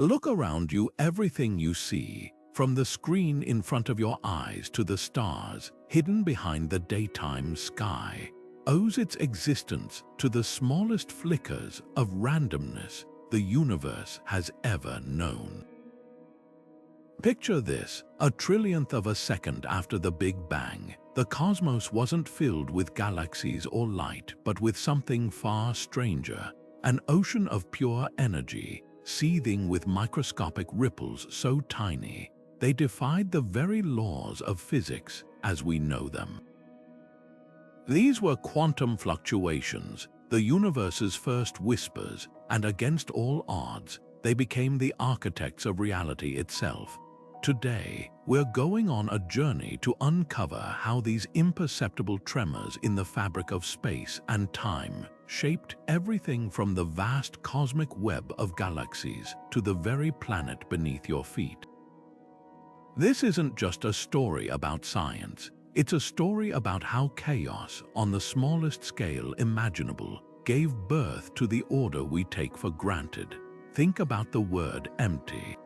Look around you. Everything you see, from the screen in front of your eyes to the stars hidden behind the daytime sky, owes its existence to the smallest flickers of randomness the universe has ever known. Picture this: a trillionth of a second after the Big Bang, the cosmos wasn't filled with galaxies or light, but with something far stranger, an ocean of pure energy, seething with microscopic ripples so tiny they defied the very laws of physics as we know them. These were quantum fluctuations, the universe's first whispers, and against all odds, they became the architects of reality itself. Today, we're going on a journey to uncover how these imperceptible tremors in the fabric of space and time shaped everything from the vast cosmic web of galaxies to the very planet beneath your feet. This isn't just a story about science. It's a story about how chaos, on the smallest scale imaginable, gave birth to the order we take for granted. Think about the word empty.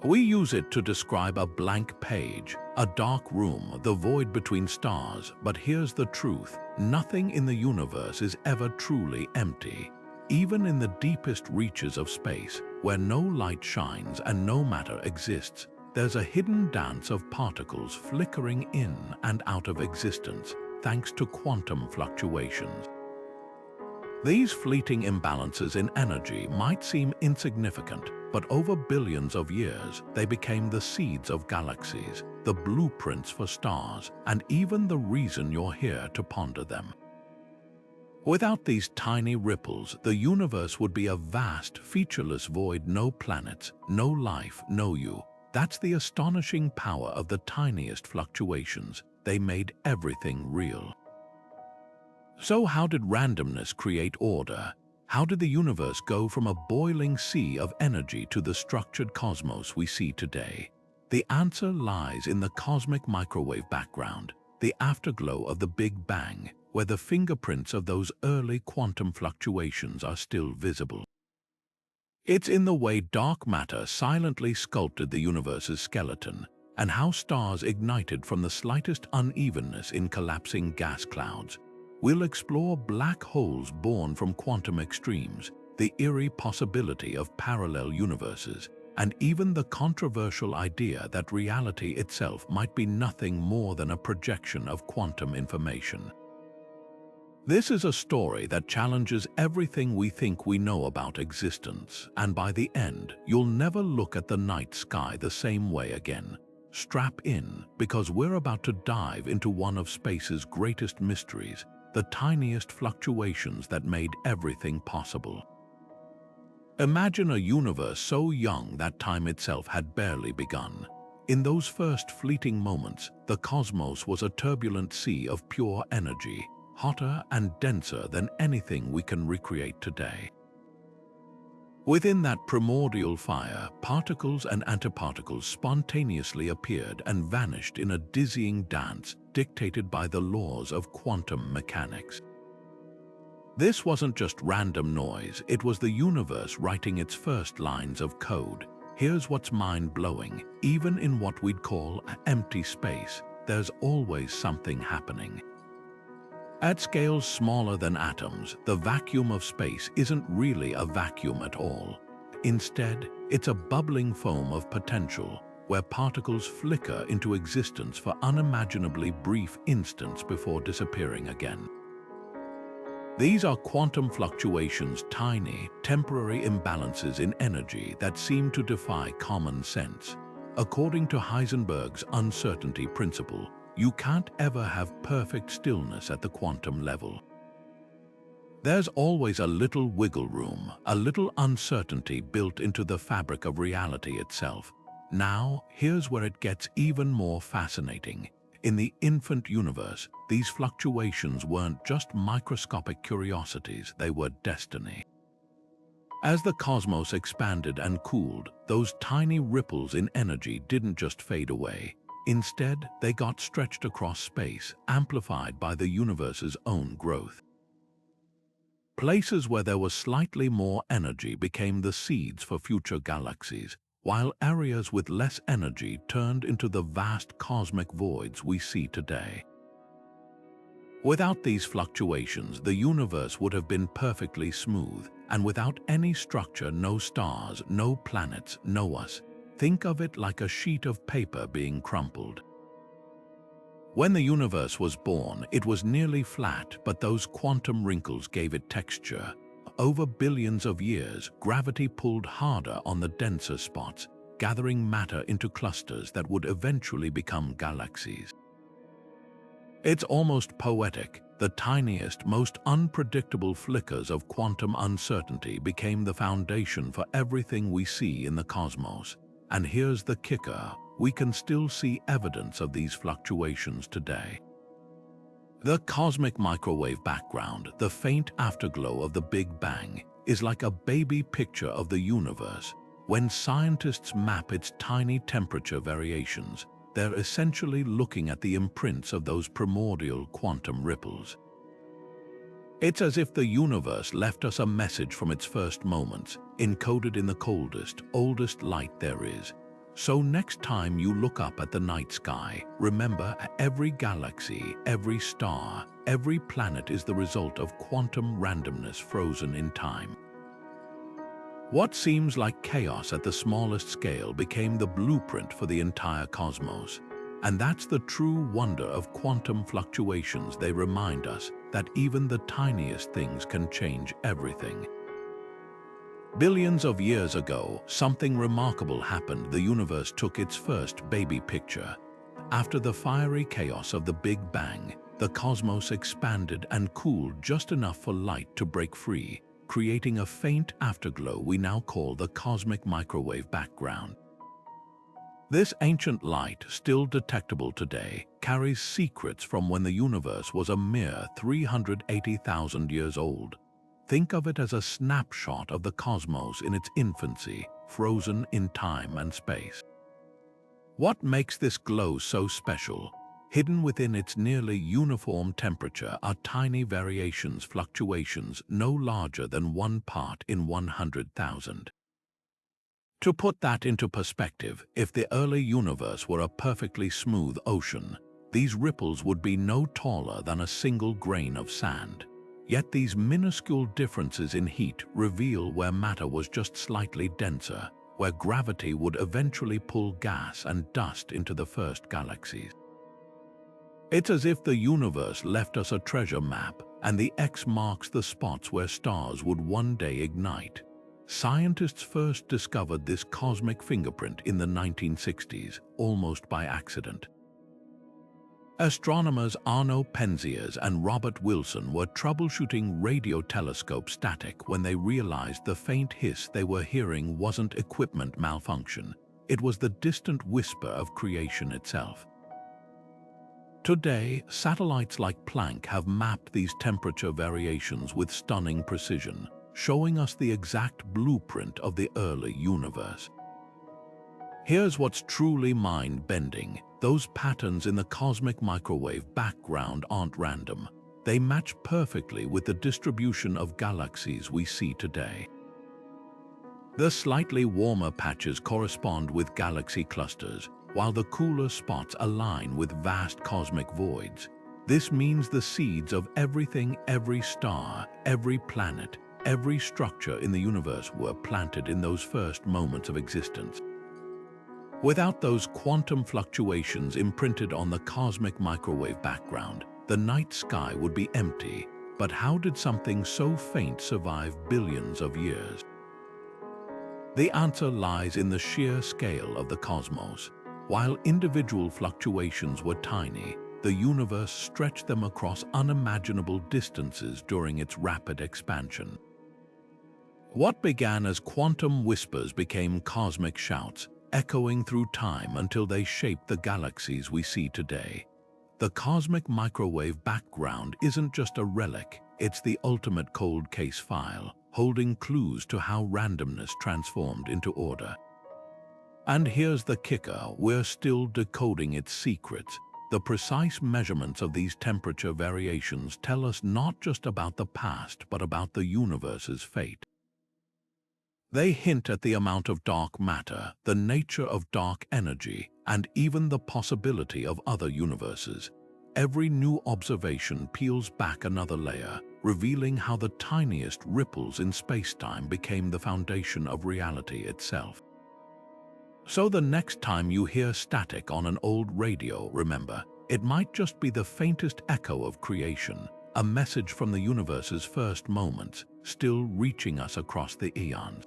We use it to describe a blank page, a dark room, the void between stars. But here's the truth: nothing in the universe is ever truly empty. Even in the deepest reaches of space, where no light shines and no matter exists, there's a hidden dance of particles flickering in and out of existence, thanks to quantum fluctuations. These fleeting imbalances in energy might seem insignificant, but over billions of years, they became the seeds of galaxies, the blueprints for stars, and even the reason you're here to ponder them. Without these tiny ripples, the universe would be a vast, featureless void. No planets, no life, no you. That's the astonishing power of the tiniest fluctuations. They made everything real. So how did randomness create order? How did the universe go from a boiling sea of energy to the structured cosmos we see today? The answer lies in the cosmic microwave background, the afterglow of the Big Bang, where the fingerprints of those early quantum fluctuations are still visible. It's in the way dark matter silently sculpted the universe's skeleton, and how stars ignited from the slightest unevenness in collapsing gas clouds. We'll explore black holes born from quantum extremes, the eerie possibility of parallel universes, and even the controversial idea that reality itself might be nothing more than a projection of quantum information. This is a story that challenges everything we think we know about existence, and by the end, you'll never look at the night sky the same way again. Strap in, because we're about to dive into one of space's greatest mysteries, the tiniest fluctuations that made everything possible. Imagine a universe so young that time itself had barely begun. In those first fleeting moments, the cosmos was a turbulent sea of pure energy, hotter and denser than anything we can recreate today. Within that primordial fire, particles and antiparticles spontaneously appeared and vanished in a dizzying dance dictated by the laws of quantum mechanics. This wasn't just random noise, it was the universe writing its first lines of code. Here's what's mind-blowing: even in what we'd call empty space, there's always something happening. At scales smaller than atoms, the vacuum of space isn't really a vacuum at all. Instead, it's a bubbling foam of potential, where particles flicker into existence for unimaginably brief instants before disappearing again. These are quantum fluctuations, tiny, temporary imbalances in energy that seem to defy common sense. According to Heisenberg's uncertainty principle, you can't ever have perfect stillness at the quantum level. There's always a little wiggle room, a little uncertainty built into the fabric of reality itself. Now, here's where it gets even more fascinating. In the infant universe, these fluctuations weren't just microscopic curiosities, they were destiny. As the cosmos expanded and cooled, those tiny ripples in energy didn't just fade away. Instead, they got stretched across space, amplified by the universe's own growth. Places where there was slightly more energy became the seeds for future galaxies, while areas with less energy turned into the vast cosmic voids we see today. Without these fluctuations, the universe would have been perfectly smooth, and without any structure, no stars, no planets, no us. Think of it like a sheet of paper being crumpled. When the universe was born, it was nearly flat, but those quantum wrinkles gave it texture. Over billions of years, gravity pulled harder on the denser spots, gathering matter into clusters that would eventually become galaxies. It's almost poetic. The tiniest, most unpredictable flickers of quantum uncertainty became the foundation for everything we see in the cosmos. And here's the kicker: we can still see evidence of these fluctuations today. The cosmic microwave background, the faint afterglow of the Big Bang, is like a baby picture of the universe. When scientists map its tiny temperature variations, they're essentially looking at the imprints of those primordial quantum ripples. It's as if the universe left us a message from its first moments, encoded in the coldest, oldest light there is. So next time you look up at the night sky, remember, every galaxy, every star, every planet is the result of quantum randomness frozen in time. What seems like chaos at the smallest scale became the blueprint for the entire cosmos. And that's the true wonder of quantum fluctuations. They remind us that even the tiniest things can change everything. Billions of years ago, something remarkable happened. The universe took its first baby picture. After the fiery chaos of the Big Bang, the cosmos expanded and cooled just enough for light to break free, creating a faint afterglow we now call the cosmic microwave background. This ancient light, still detectable today, carries secrets from when the universe was a mere 380,000 years old. Think of it as a snapshot of the cosmos in its infancy, frozen in time and space. What makes this glow so special? Hidden within its nearly uniform temperature are tiny variations, fluctuations no larger than 1 part in 100,000. To put that into perspective, if the early universe were a perfectly smooth ocean, these ripples would be no taller than a single grain of sand. Yet these minuscule differences in heat reveal where matter was just slightly denser, where gravity would eventually pull gas and dust into the first galaxies. It's as if the universe left us a treasure map, and the X marks the spots where stars would one day ignite. Scientists first discovered this cosmic fingerprint in the 1960s, almost by accident. Astronomers Arno Penzias and Robert Wilson were troubleshooting radio telescope static when they realized the faint hiss they were hearing wasn't equipment malfunction. It was the distant whisper of creation itself. Today, satellites like Planck have mapped these temperature variations with stunning precision, showing us the exact blueprint of the early universe. Here's what's truly mind-bending. Those patterns in the cosmic microwave background aren't random. They match perfectly with the distribution of galaxies we see today. The slightly warmer patches correspond with galaxy clusters, while the cooler spots align with vast cosmic voids. This means the seeds of everything, every star, every planet, every structure in the universe were planted in those first moments of existence. Without those quantum fluctuations imprinted on the cosmic microwave background, the night sky would be empty. But how did something so faint survive billions of years? The answer lies in the sheer scale of the cosmos. While individual fluctuations were tiny, the universe stretched them across unimaginable distances during its rapid expansion. What began as quantum whispers became cosmic shouts, echoing through time until they shaped the galaxies we see today. The cosmic microwave background isn't just a relic, it's the ultimate cold case file, holding clues to how randomness transformed into order. And here's the kicker: we're still decoding its secrets. The precise measurements of these temperature variations tell us not just about the past, but about the universe's fate. They hint at the amount of dark matter, the nature of dark energy, and even the possibility of other universes. Every new observation peels back another layer, revealing how the tiniest ripples in space-time became the foundation of reality itself. So the next time you hear static on an old radio, remember, it might just be the faintest echo of creation, a message from the universe's first moments, still reaching us across the eons.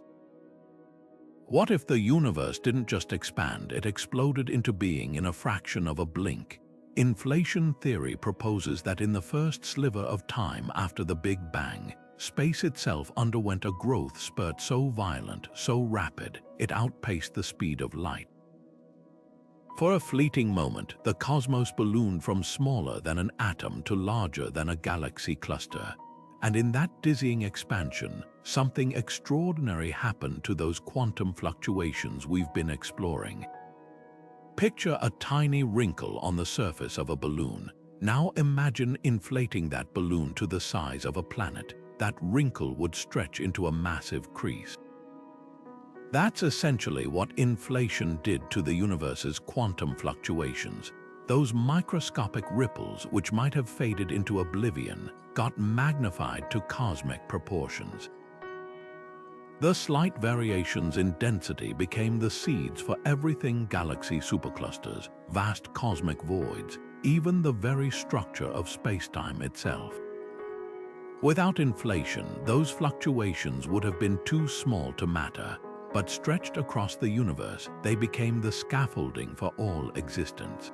What if the universe didn't just expand, it exploded into being in a fraction of a blink? Inflation theory proposes that in the first sliver of time after the Big Bang, space itself underwent a growth spurt so violent, so rapid, it outpaced the speed of light. For a fleeting moment, the cosmos ballooned from smaller than an atom to larger than a galaxy cluster. And in that dizzying expansion, something extraordinary happened to those quantum fluctuations we've been exploring. Picture a tiny wrinkle on the surface of a balloon. Now imagine inflating that balloon to the size of a planet. That wrinkle would stretch into a massive crease. That's essentially what inflation did to the universe's quantum fluctuations. Those microscopic ripples, which might have faded into oblivion, got magnified to cosmic proportions. The slight variations in density became the seeds for everything: galaxy superclusters, vast cosmic voids, even the very structure of space-time itself. Without inflation, those fluctuations would have been too small to matter, but stretched across the universe, they became the scaffolding for all existence.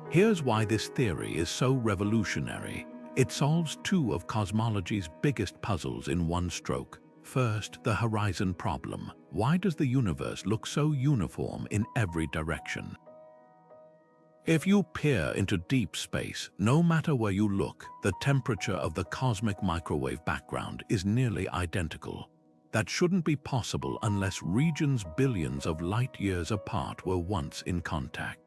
Here's why this theory is so revolutionary. It solves two of cosmology's biggest puzzles in one stroke. First, the horizon problem. Why does the universe look so uniform in every direction? If you peer into deep space, no matter where you look, the temperature of the cosmic microwave background is nearly identical. That shouldn't be possible unless regions billions of light years apart were once in contact.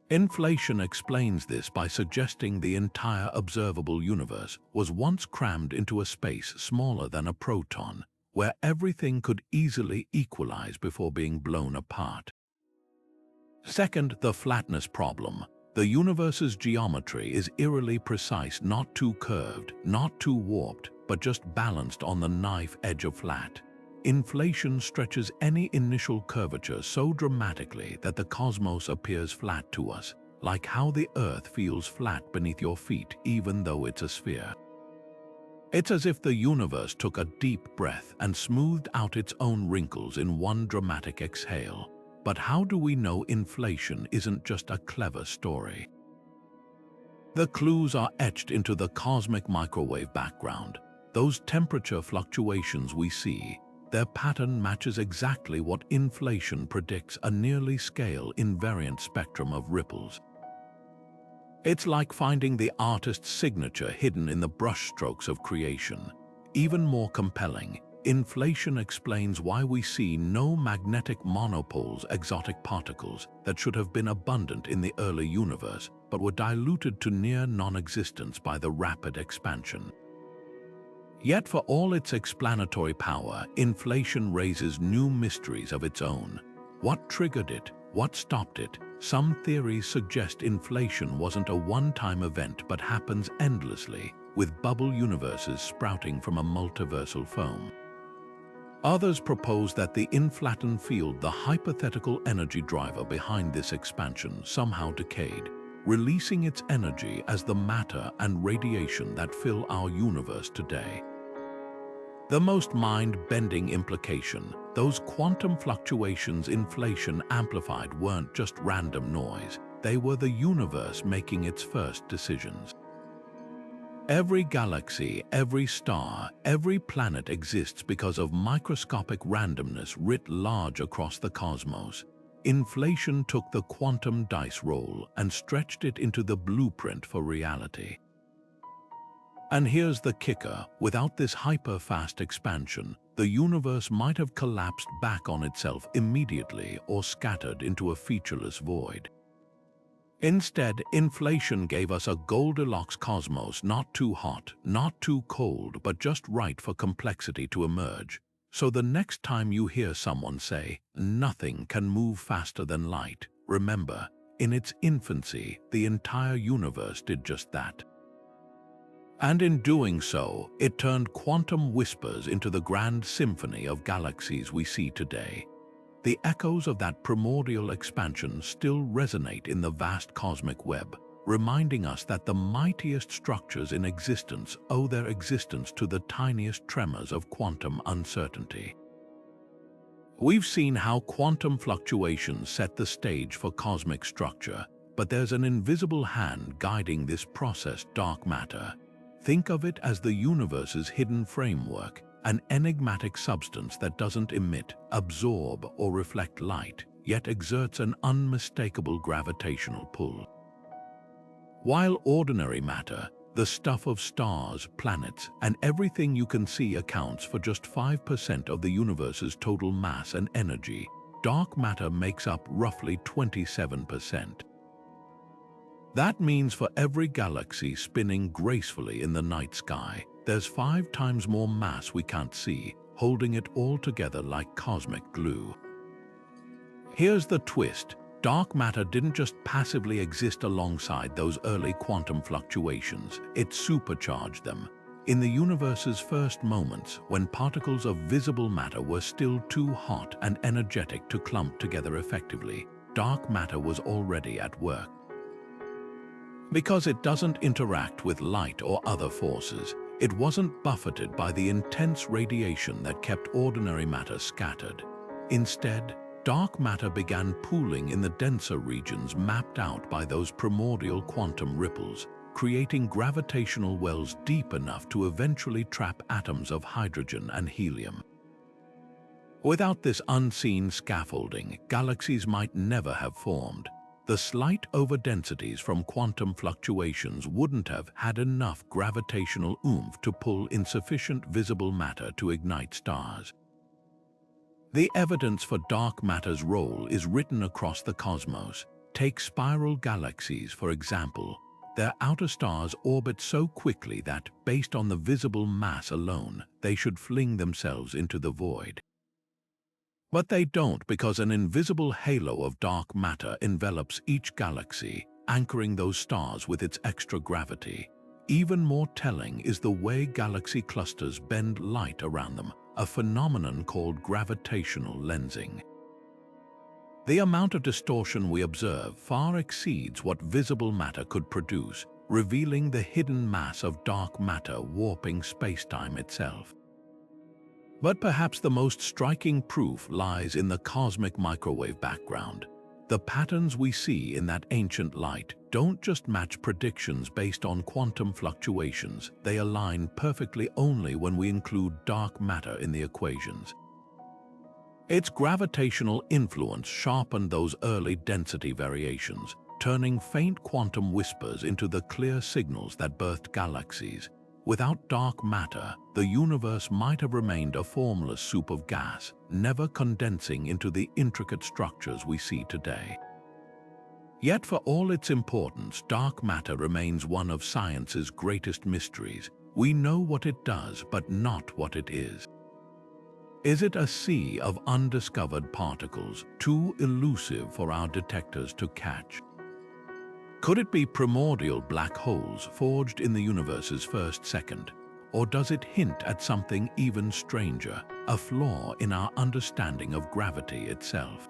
Inflation explains this by suggesting the entire observable universe was once crammed into a space smaller than a proton, where everything could easily equalize before being blown apart. Second, the flatness problem. The universe's geometry is eerily precise, not too curved, not too warped, but just balanced on the knife edge of flat. Inflation stretches any initial curvature so dramatically that the cosmos appears flat to us, like how the Earth feels flat beneath your feet even though it's a sphere. It's as if the universe took a deep breath and smoothed out its own wrinkles in one dramatic exhale. But how do we know inflation isn't just a clever story? The clues are etched into the cosmic microwave background. Those temperature fluctuations we see, their pattern matches exactly what inflation predicts: a nearly scale invariant spectrum of ripples. It's like finding the artist's signature hidden in the brushstrokes of creation. Even more compelling, inflation explains why we see no magnetic monopoles, exotic particles that should have been abundant in the early universe, but were diluted to near non-existence by the rapid expansion. Yet for all its explanatory power, inflation raises new mysteries of its own. What triggered it? What stopped it? Some theories suggest inflation wasn't a one-time event but happens endlessly, with bubble universes sprouting from a multiversal foam. Others propose that the inflattened field, the hypothetical energy driver behind this expansion, somehow decayed, releasing its energy as the matter and radiation that fill our universe today. The most mind-bending implication: those quantum fluctuations inflation amplified weren't just random noise, they were the universe making its first decisions. Every galaxy, every star, every planet exists because of microscopic randomness writ large across the cosmos. Inflation took the quantum dice roll and stretched it into the blueprint for reality. And here's the kicker: without this hyper-fast expansion, the universe might have collapsed back on itself immediately or scattered into a featureless void. Instead, inflation gave us a Goldilocks cosmos, not too hot, not too cold, but just right for complexity to emerge. So the next time you hear someone say, "Nothing can move faster than light," remember, in its infancy, the entire universe did just that. And in doing so, it turned quantum whispers into the grand symphony of galaxies we see today. The echoes of that primordial expansion still resonate in the vast cosmic web, reminding us that the mightiest structures in existence owe their existence to the tiniest tremors of quantum uncertainty. We've seen how quantum fluctuations set the stage for cosmic structure, but there's an invisible hand guiding this process: dark matter. Think of it as the universe's hidden framework, an enigmatic substance that doesn't emit, absorb, or reflect light, yet exerts an unmistakable gravitational pull. While ordinary matter, the stuff of stars, planets, and everything you can see accounts for just 5% of the universe's total mass and energy, dark matter makes up roughly 27%. That means for every galaxy spinning gracefully in the night sky, there's 5 times more mass we can't see, holding it all together like cosmic glue. Here's the twist: dark matter didn't just passively exist alongside those early quantum fluctuations, it supercharged them. In the universe's first moments, when particles of visible matter were still too hot and energetic to clump together effectively, dark matter was already at work. Because it doesn't interact with light or other forces, it wasn't buffeted by the intense radiation that kept ordinary matter scattered. Instead, dark matter began pooling in the denser regions mapped out by those primordial quantum ripples, creating gravitational wells deep enough to eventually trap atoms of hydrogen and helium. Without this unseen scaffolding, galaxies might never have formed. The slight overdensities from quantum fluctuations wouldn't have had enough gravitational oomph to pull in sufficient visible matter to ignite stars. The evidence for dark matter's role is written across the cosmos. Take spiral galaxies, for example. Their outer stars orbit so quickly that, based on the visible mass alone, they should fling themselves into the void. But they don't, because an invisible halo of dark matter envelops each galaxy, anchoring those stars with its extra gravity. Even more telling is the way galaxy clusters bend light around them, a phenomenon called gravitational lensing. The amount of distortion we observe far exceeds what visible matter could produce, revealing the hidden mass of dark matter warping spacetime itself. But perhaps the most striking proof lies in the cosmic microwave background. The patterns we see in that ancient light don't just match predictions based on quantum fluctuations, they align perfectly only when we include dark matter in the equations. Its gravitational influence sharpened those early density variations, turning faint quantum whispers into the clear signals that birthed galaxies. Without dark matter, the universe might have remained a formless soup of gas, never condensing into the intricate structures we see today. Yet for all its importance, dark matter remains one of science's greatest mysteries. We know what it does, but not what it is. Is it a sea of undiscovered particles, too elusive for our detectors to catch? Could it be primordial black holes forged in the universe's first second? Or does it hint at something even stranger, a flaw in our understanding of gravity itself?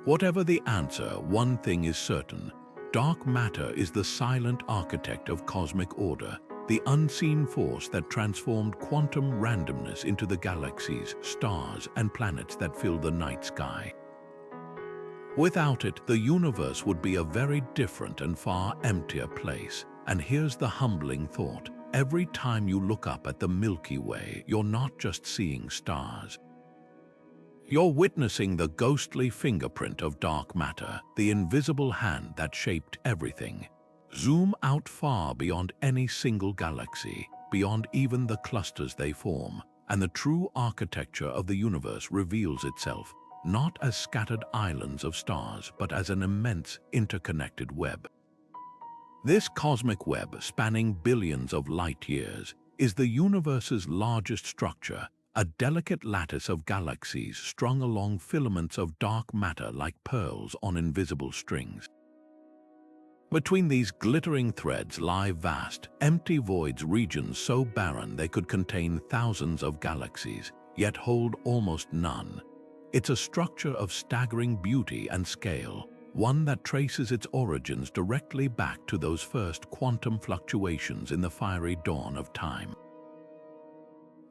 Whatever the answer, one thing is certain: dark matter is the silent architect of cosmic order, the unseen force that transformed quantum randomness into the galaxies, stars, and planets that fill the night sky. Without it, the universe would be a very different and far emptier place. And here's the humbling thought: every time you look up at the Milky Way, you're not just seeing stars. You're witnessing the ghostly fingerprint of dark matter, the invisible hand that shaped everything. Zoom out far beyond any single galaxy, beyond even the clusters they form, and the true architecture of the universe reveals itself. not as scattered islands of stars, but as an immense interconnected web. This cosmic web, spanning billions of light-years, is the universe's largest structure, a delicate lattice of galaxies strung along filaments of dark matter like pearls on invisible strings. Between these glittering threads lie vast, empty voids, regions so barren they could contain thousands of galaxies, yet hold almost none. It's a structure of staggering beauty and scale, one that traces its origins directly back to those first quantum fluctuations in the fiery dawn of time.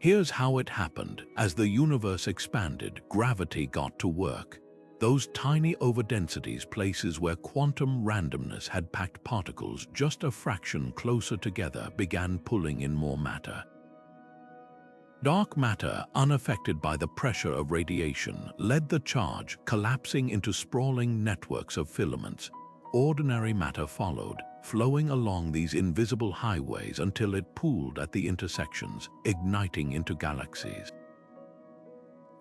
Here's how it happened. As the universe expanded, gravity got to work. Those tiny overdensities, places where quantum randomness had packed particles just a fraction closer together, began pulling in more matter. Dark matter, unaffected by the pressure of radiation, led the charge, collapsing into sprawling networks of filaments. Ordinary matter followed, flowing along these invisible highways until it pooled at the intersections, igniting into galaxies.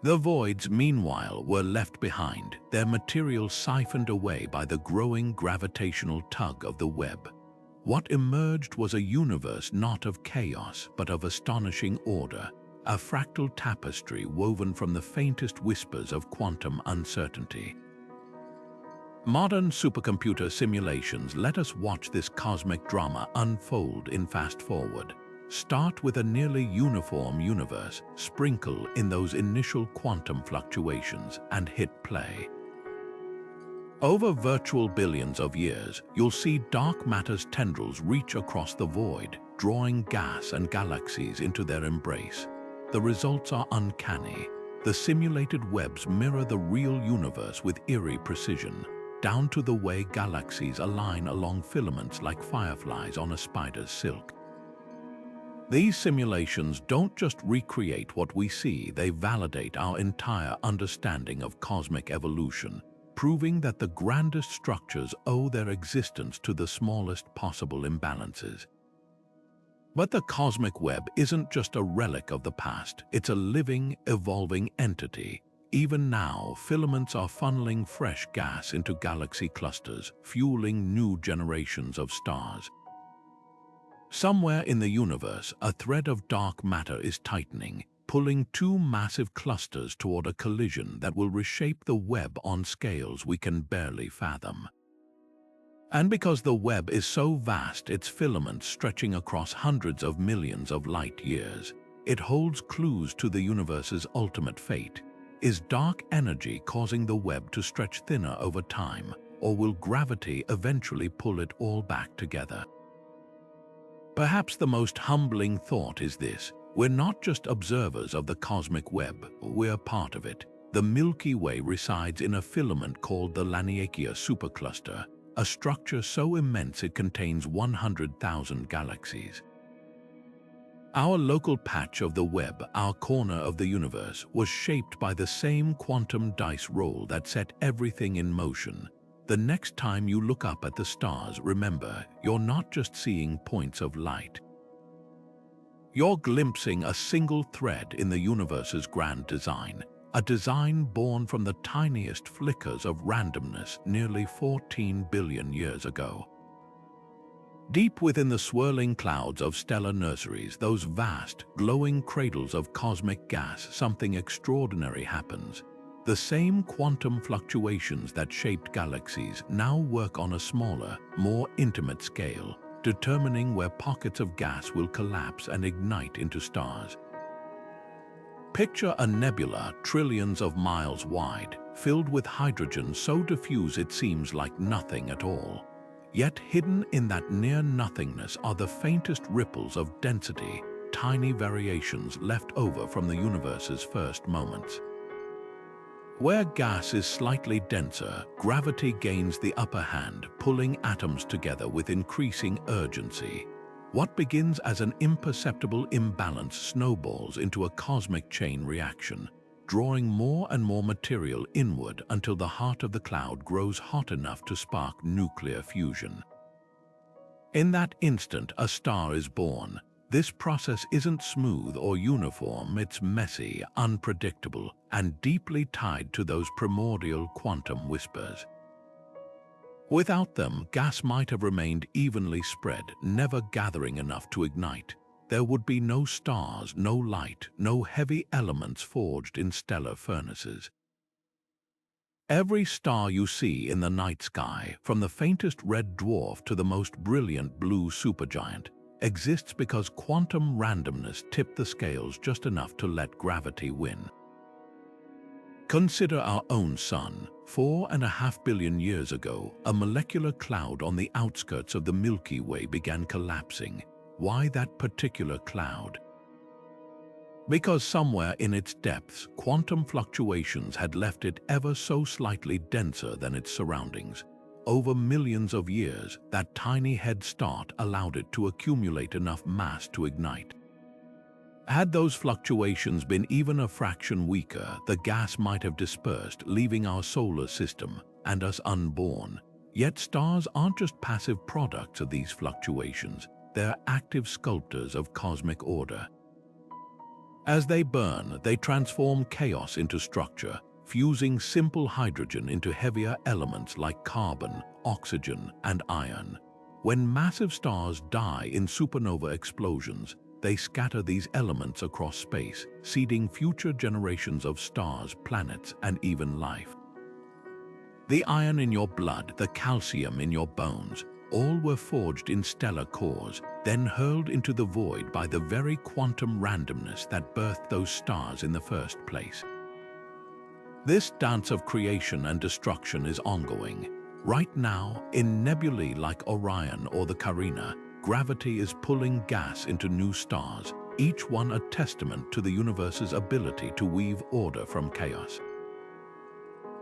The voids, meanwhile, were left behind, their material siphoned away by the growing gravitational tug of the web. What emerged was a universe not of chaos, but of astonishing order, a fractal tapestry woven from the faintest whispers of quantum uncertainty. Modern supercomputer simulations let us watch this cosmic drama unfold in fast forward. Start with a nearly uniform universe, sprinkle in those initial quantum fluctuations, and hit play. Over virtual billions of years, you'll see dark matter's tendrils reach across the void, drawing gas and galaxies into their embrace. The results are uncanny. The simulated webs mirror the real universe with eerie precision, down to the way galaxies align along filaments like fireflies on a spider's silk. These simulations don't just recreate what we see, they validate our entire understanding of cosmic evolution, proving that the grandest structures owe their existence to the smallest possible imbalances. But the cosmic web isn't just a relic of the past, it's a living, evolving entity. Even now, filaments are funneling fresh gas into galaxy clusters, fueling new generations of stars. Somewhere in the universe, a thread of dark matter is tightening, pulling two massive clusters toward a collision that will reshape the web on scales we can barely fathom. And because the web is so vast, its filaments stretching across hundreds of millions of light years, it holds clues to the universe's ultimate fate. Is dark energy causing the web to stretch thinner over time, or will gravity eventually pull it all back together? Perhaps the most humbling thought is this: we're not just observers of the cosmic web, we're part of it. The Milky Way resides in a filament called the Laniakea supercluster, a structure so immense it contains 100,000 galaxies. Our local patch of the web, our corner of the universe, was shaped by the same quantum dice roll that set everything in motion. The next time you look up at the stars, remember, you're not just seeing points of light. You're glimpsing a single thread in the universe's grand design, a design born from the tiniest flickers of randomness nearly 14 billion years ago. Deep within the swirling clouds of stellar nurseries, those vast, glowing cradles of cosmic gas, something extraordinary happens. The same quantum fluctuations that shaped galaxies now work on a smaller, more intimate scale, determining where pockets of gas will collapse and ignite into stars. Picture a nebula trillions of miles wide, filled with hydrogen so diffuse it seems like nothing at all. Yet hidden in that near-nothingness are the faintest ripples of density, tiny variations left over from the universe's first moments. Where gas is slightly denser, gravity gains the upper hand, pulling atoms together with increasing urgency. What begins as an imperceptible imbalance snowballs into a cosmic chain reaction, drawing more and more material inward until the heart of the cloud grows hot enough to spark nuclear fusion. In that instant, a star is born. This process isn't smooth or uniform, it's messy, unpredictable, and deeply tied to those primordial quantum whispers. Without them, gas might have remained evenly spread, never gathering enough to ignite. There would be no stars, no light, no heavy elements forged in stellar furnaces. Every star you see in the night sky, from the faintest red dwarf to the most brilliant blue supergiant, exists because quantum randomness tipped the scales just enough to let gravity win. Consider our own sun. 4.5 billion years ago, a molecular cloud on the outskirts of the Milky Way began collapsing. Why that particular cloud? Because somewhere in its depths, quantum fluctuations had left it ever so slightly denser than its surroundings. Over millions of years, that tiny head start allowed it to accumulate enough mass to ignite. Had those fluctuations been even a fraction weaker, the gas might have dispersed, leaving our solar system and us unborn. Yet stars aren't just passive products of these fluctuations, they're active sculptors of cosmic order. As they burn, they transform chaos into structure, fusing simple hydrogen into heavier elements like carbon, oxygen, and iron. When massive stars die in supernova explosions, they scatter these elements across space, seeding future generations of stars, planets, and even life. The iron in your blood, the calcium in your bones, all were forged in stellar cores, then hurled into the void by the very quantum randomness that birthed those stars in the first place. This dance of creation and destruction is ongoing. Right now, in nebulae like Orion or the Carina, gravity is pulling gas into new stars, each one a testament to the universe's ability to weave order from chaos.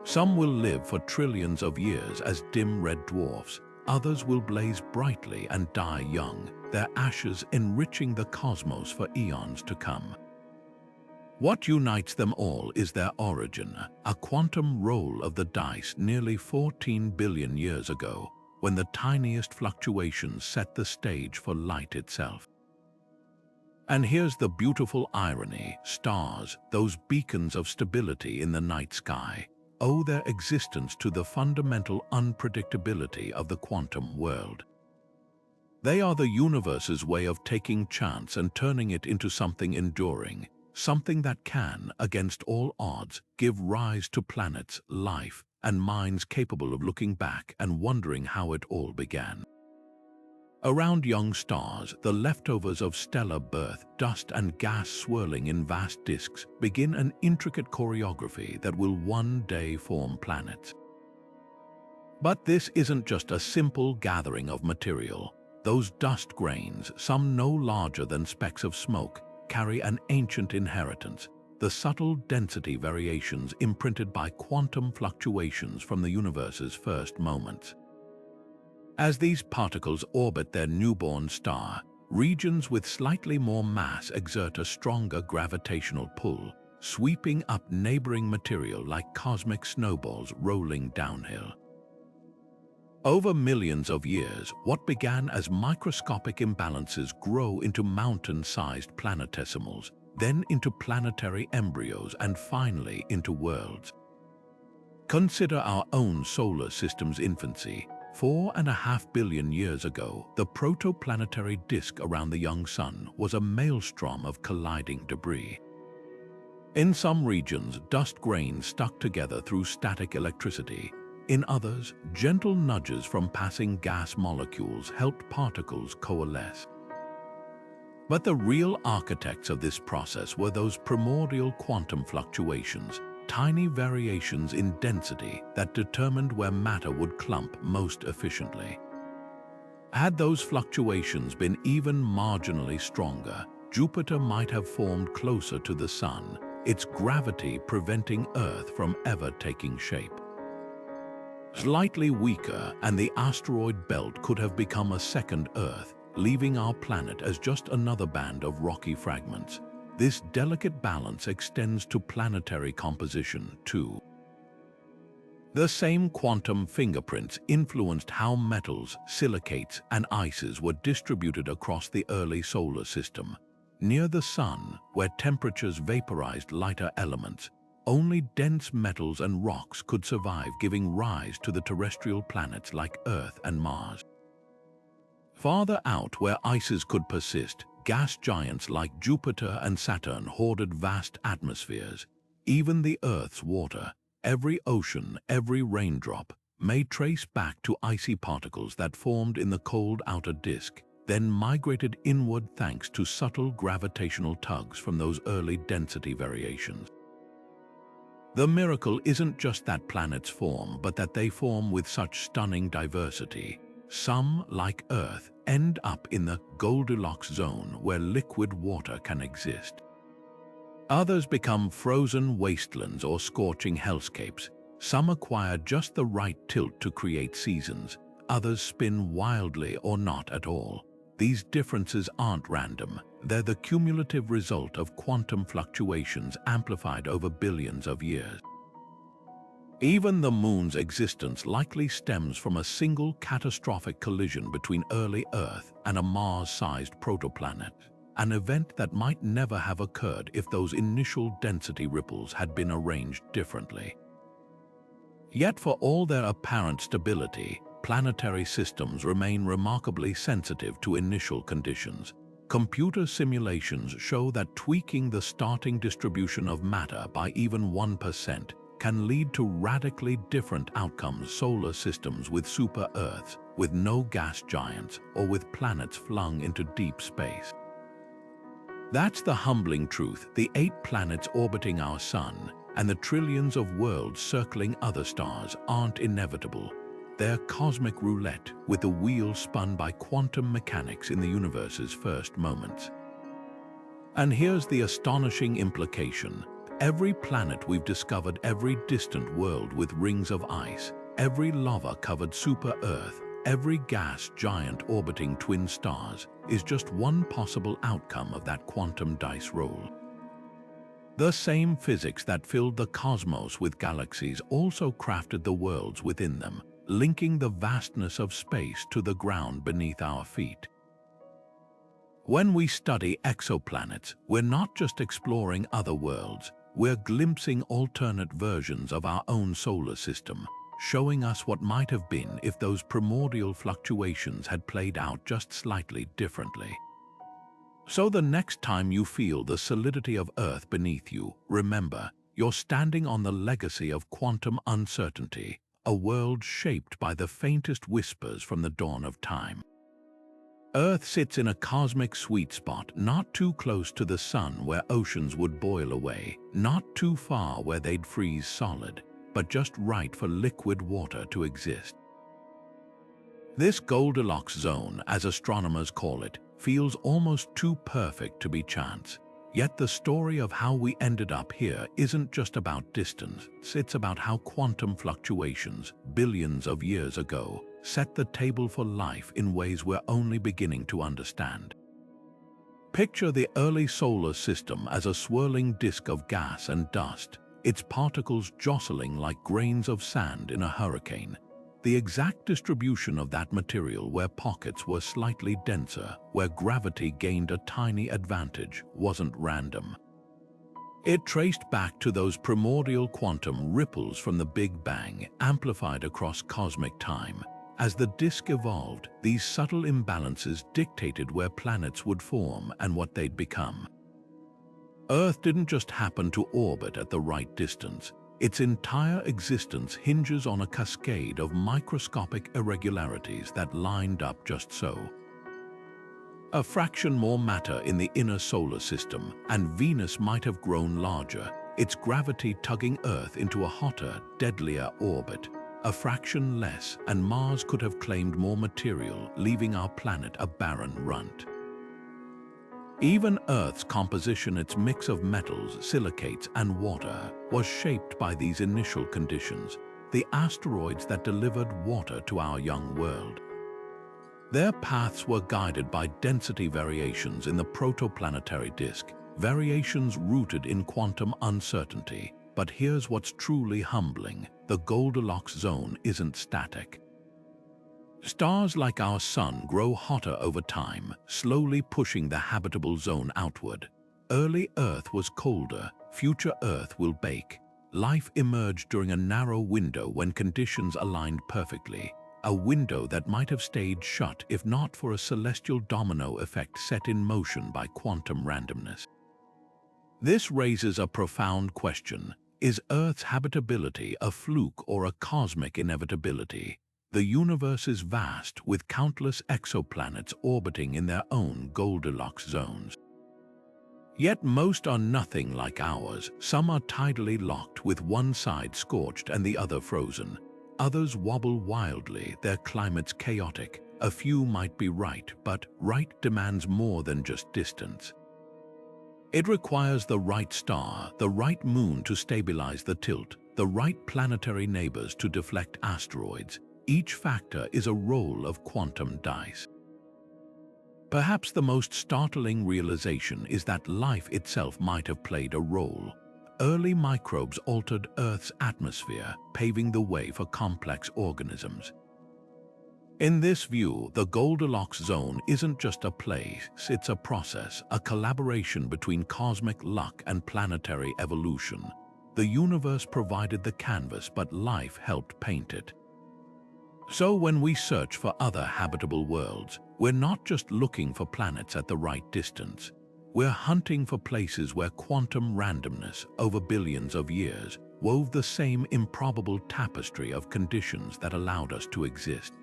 Some will live for trillions of years as dim red dwarfs. Others will blaze brightly and die young, their ashes enriching the cosmos for eons to come. What unites them all is their origin, a quantum roll of the dice nearly 14 billion years ago, when the tiniest fluctuations set the stage for light itself. And here's the beautiful irony: stars, those beacons of stability in the night sky, owe their existence to the fundamental unpredictability of the quantum world. They are the universe's way of taking chance and turning it into something enduring, something that can, against all odds, give rise to planets, life, and minds capable of looking back and wondering how it all began. Around young stars, the leftovers of stellar birth, dust and gas swirling in vast disks, begin an intricate choreography that will one day form planets. But this isn't just a simple gathering of material. Those dust grains, some no larger than specks of smoke, carry an ancient inheritance, the subtle density variations imprinted by quantum fluctuations from the universe's first moments. As these particles orbit their newborn star, regions with slightly more mass exert a stronger gravitational pull, sweeping up neighboring material like cosmic snowballs rolling downhill. Over millions of years, what began as microscopic imbalances grow into mountain-sized planetesimals, then into planetary embryos, and finally into worlds. Consider our own solar system's infancy. 4.5 billion years ago, the protoplanetary disk around the young sun was a maelstrom of colliding debris. In some regions, dust grains stuck together through static electricity. In others, gentle nudges from passing gas molecules helped particles coalesce. But the real architects of this process were those primordial quantum fluctuations, tiny variations in density that determined where matter would clump most efficiently. Had those fluctuations been even marginally stronger, Jupiter might have formed closer to the Sun, its gravity preventing Earth from ever taking shape. Slightly weaker, and the asteroid belt could have become a second Earth, leaving our planet as just another band of rocky fragments. This delicate balance extends to planetary composition, too. The same quantum fingerprints influenced how metals, silicates, and ices were distributed across the early solar system. Near the Sun, where temperatures vaporized lighter elements, only dense metals and rocks could survive, giving rise to the terrestrial planets like Earth and Mars. Farther out, where ices could persist, gas giants like Jupiter and Saturn hoarded vast atmospheres. Even the Earth's water, every ocean, every raindrop, may trace back to icy particles that formed in the cold outer disk, then migrated inward thanks to subtle gravitational tugs from those early density variations. The miracle isn't just that planets form, but that they form with such stunning diversity. Some, like Earth, end up in the Goldilocks zone where liquid water can exist. Others become frozen wastelands or scorching hellscapes. Some acquire just the right tilt to create seasons. Others spin wildly or not at all. These differences aren't random. They're the cumulative result of quantum fluctuations amplified over billions of years. Even the Moon's existence likely stems from a single catastrophic collision between early Earth and a Mars-sized protoplanet, an event that might never have occurred if those initial density ripples had been arranged differently. Yet for all their apparent stability, planetary systems remain remarkably sensitive to initial conditions. Computer simulations show that tweaking the starting distribution of matter by even 1% can lead to radically different outcomes. Solar systems with super-Earths, with no gas giants, or with planets flung into deep space. That's the humbling truth. The 8 planets orbiting our Sun and the trillions of worlds circling other stars aren't inevitable. They're cosmic roulette, with the wheel spun by quantum mechanics in the universe's first moments. And here's the astonishing implication. Every planet we've discovered, every distant world with rings of ice, every lava-covered super-Earth, every gas giant orbiting twin stars is just one possible outcome of that quantum dice roll. The same physics that filled the cosmos with galaxies also crafted the worlds within them, linking the vastness of space to the ground beneath our feet. When we study exoplanets, we're not just exploring other worlds, we're glimpsing alternate versions of our own solar system, showing us what might have been if those primordial fluctuations had played out just slightly differently. So the next time you feel the solidity of Earth beneath you, remember, you're standing on the legacy of quantum uncertainty, a world shaped by the faintest whispers from the dawn of time. Earth sits in a cosmic sweet spot, not too close to the Sun where oceans would boil away, not too far where they'd freeze solid, but just right for liquid water to exist. This Goldilocks zone, as astronomers call it, feels almost too perfect to be chance. Yet the story of how we ended up here isn't just about distance, it's about how quantum fluctuations, billions of years ago, set the table for life in ways we're only beginning to understand. Picture the early solar system as a swirling disk of gas and dust, its particles jostling like grains of sand in a hurricane. The exact distribution of that material, where pockets were slightly denser, where gravity gained a tiny advantage, wasn't random. It traced back to those primordial quantum ripples from the Big Bang, amplified across cosmic time. As the disk evolved, these subtle imbalances dictated where planets would form and what they'd become. Earth didn't just happen to orbit at the right distance. Its entire existence hinges on a cascade of microscopic irregularities that lined up just so. A fraction more matter in the inner solar system, and Venus might have grown larger, its gravity tugging Earth into a hotter, deadlier orbit. A fraction less, and Mars could have claimed more material, leaving our planet a barren runt. Even Earth's composition, its mix of metals, silicates, and water, was shaped by these initial conditions, the asteroids that delivered water to our young world. Their paths were guided by density variations in the protoplanetary disk, variations rooted in quantum uncertainty. But here's what's truly humbling: the Goldilocks zone isn't static. Stars like our Sun grow hotter over time, slowly pushing the habitable zone outward. Early Earth was colder, future Earth will bake. life emerged during a narrow window when conditions aligned perfectly, a window that might have stayed shut if not for a celestial domino effect set in motion by quantum randomness. This raises a profound question. Is Earth's habitability a fluke or a cosmic inevitability? The universe is vast, with countless exoplanets orbiting in their own Goldilocks zones. Yet most are nothing like ours. Some are tidally locked, with one side scorched and the other frozen. Others wobble wildly, their climates chaotic. A few might be right, but right demands more than just distance. It requires the right star, the right moon to stabilize the tilt, the right planetary neighbors to deflect asteroids. Each factor is a roll of quantum dice. Perhaps the most startling realization is that life itself might have played a role. Early microbes altered Earth's atmosphere, paving the way for complex organisms. In this view, the Goldilocks zone isn't just a place, it's a process, a collaboration between cosmic luck and planetary evolution. The universe provided the canvas, but life helped paint it. So when we search for other habitable worlds, we're not just looking for planets at the right distance. We're hunting for places where quantum randomness, over billions of years, wove the same improbable tapestry of conditions that allowed us to exist.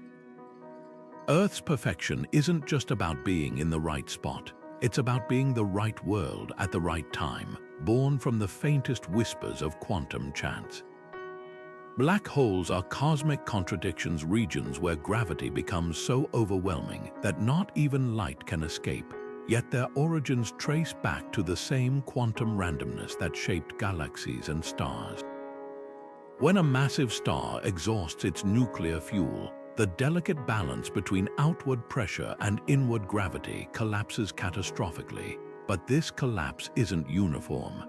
Earth's perfection isn't just about being in the right spot. It's about being the right world at the right time, born from the faintest whispers of quantum chance. Black holes are cosmic contradictions, regions where gravity becomes so overwhelming that not even light can escape, yet their origins trace back to the same quantum randomness that shaped galaxies and stars. When a massive star exhausts its nuclear fuel, the delicate balance between outward pressure and inward gravity collapses catastrophically, but this collapse isn't uniform.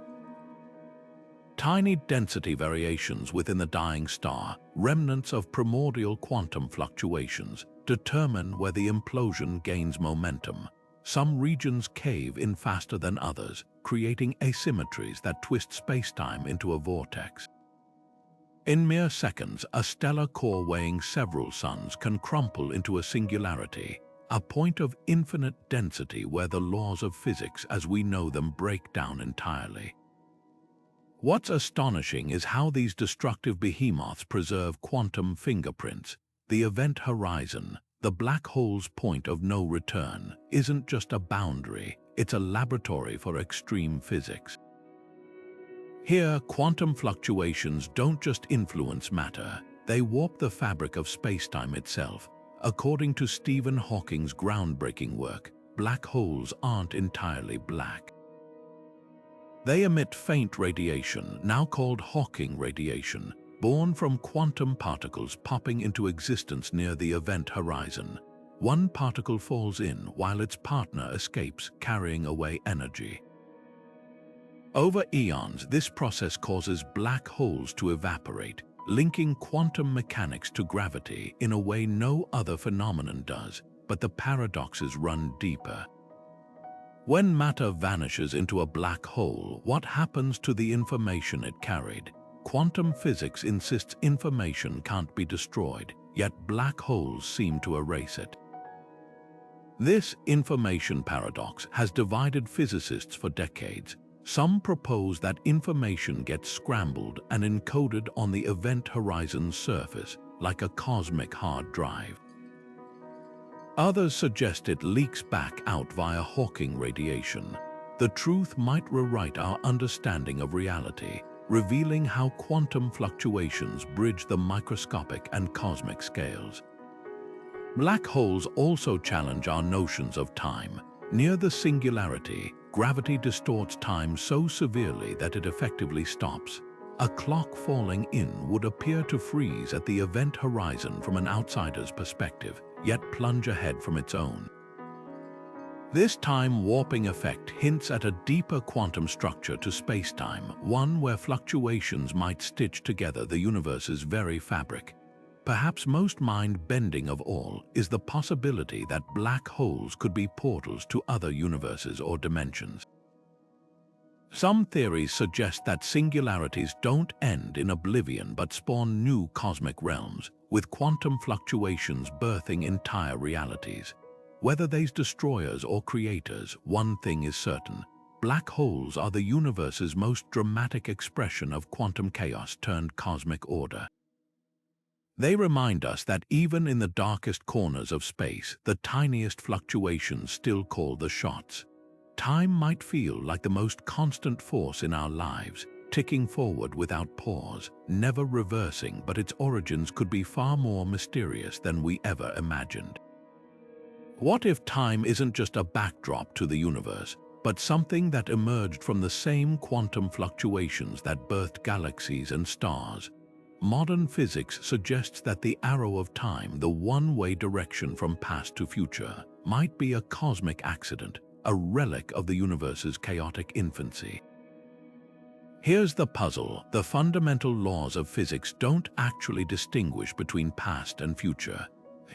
Tiny density variations within the dying star, remnants of primordial quantum fluctuations, determine where the implosion gains momentum. Some regions cave in faster than others, creating asymmetries that twist spacetime into a vortex. In mere seconds, a stellar core weighing several suns can crumple into a singularity, a point of infinite density where the laws of physics as we know them break down entirely. What's astonishing is how these destructive behemoths preserve quantum fingerprints. The event horizon, the black hole's point of no return, isn't just a boundary, it's a laboratory for extreme physics. Here, quantum fluctuations don't just influence matter, they warp the fabric of spacetime itself. According to Stephen Hawking's groundbreaking work, black holes aren't entirely black. They emit faint radiation, now called Hawking radiation, born from quantum particles popping into existence near the event horizon. One particle falls in while its partner escapes, carrying away energy. Over eons, this process causes black holes to evaporate, linking quantum mechanics to gravity in a way no other phenomenon does, but the paradoxes run deeper. When matter vanishes into a black hole, what happens to the information it carried? Quantum physics insists information can't be destroyed, yet black holes seem to erase it. This information paradox has divided physicists for decades. Some propose that information gets scrambled and encoded on the event horizon's surface, like a cosmic hard drive. Others suggest it leaks back out via Hawking radiation. The truth might rewrite our understanding of reality, revealing how quantum fluctuations bridge the microscopic and cosmic scales. Black holes also challenge our notions of time. Near the singularity, gravity distorts time so severely that it effectively stops. A clock falling in would appear to freeze at the event horizon from an outsider's perspective, yet plunge ahead from its own. This time warping effect hints at a deeper quantum structure to spacetime, one where fluctuations might stitch together the universe's very fabric. Perhaps most mind-bending of all is the possibility that black holes could be portals to other universes or dimensions. Some theories suggest that singularities don't end in oblivion but spawn new cosmic realms, with quantum fluctuations birthing entire realities. Whether they're destroyers or creators, one thing is certain: black holes are the universe's most dramatic expression of quantum chaos turned cosmic order. They remind us that even in the darkest corners of space, the tiniest fluctuations still call the shots. Time might feel like the most constant force in our lives, ticking forward without pause, never reversing, but its origins could be far more mysterious than we ever imagined. What if time isn't just a backdrop to the universe, but something that emerged from the same quantum fluctuations that birthed galaxies and stars? Modern physics suggests that the arrow of time, the one-way direction from past to future, might be a cosmic accident, a relic of the universe's chaotic infancy. Here's the puzzle: the fundamental laws of physics don't actually distinguish between past and future.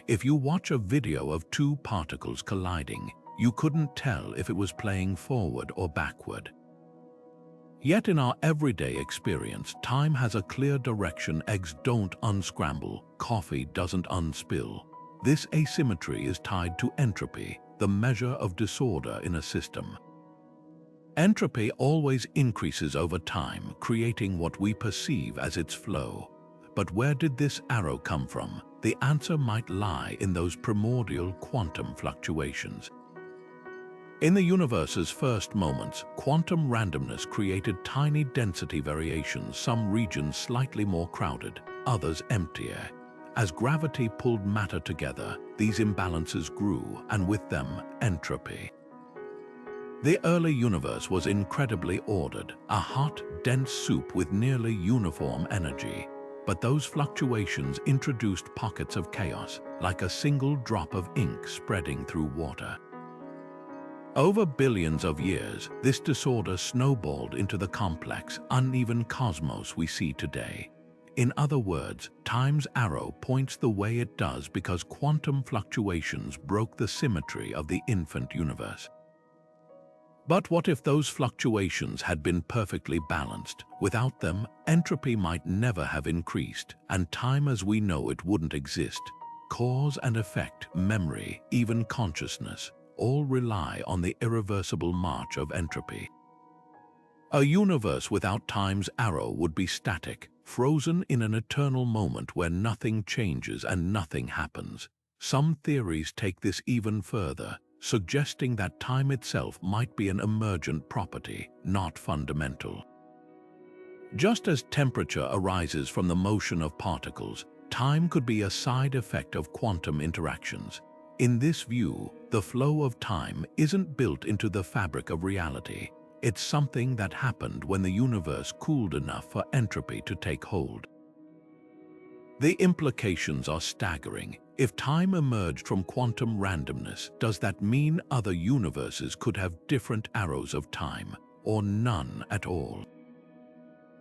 If you watch a video of two particles colliding, you couldn't tell if it was playing forward or backward. Yet in our everyday experience, time has a clear direction. Eggs don't unscramble, coffee doesn't unspill. This asymmetry is tied to entropy, the measure of disorder in a system. Entropy always increases over time, creating what we perceive as its flow. But where did this arrow come from? The answer might lie in those primordial quantum fluctuations. In the universe's first moments, quantum randomness created tiny density variations, some regions slightly more crowded, others emptier. As gravity pulled matter together, these imbalances grew, and with them, entropy. The early universe was incredibly ordered, a hot, dense soup with nearly uniform energy. But those fluctuations introduced pockets of chaos, like a single drop of ink spreading through water. Over billions of years, this disorder snowballed into the complex, uneven cosmos we see today. In other words, time's arrow points the way it does because quantum fluctuations broke the symmetry of the infant universe. But what if those fluctuations had been perfectly balanced? Without them, entropy might never have increased, and time as we know it wouldn't exist. Cause and effect, memory, even consciousness, all rely on the irreversible march of entropy. A universe without time's arrow would be static, frozen in an eternal moment where nothing changes and nothing happens. Some theories take this even further, suggesting that time itself might be an emergent property, not fundamental. Just as temperature arises from the motion of particles, time could be a side effect of quantum interactions. In this view, the flow of time isn't built into the fabric of reality. It's something that happened when the universe cooled enough for entropy to take hold. The implications are staggering. If time emerged from quantum randomness, does that mean other universes could have different arrows of time, or none at all?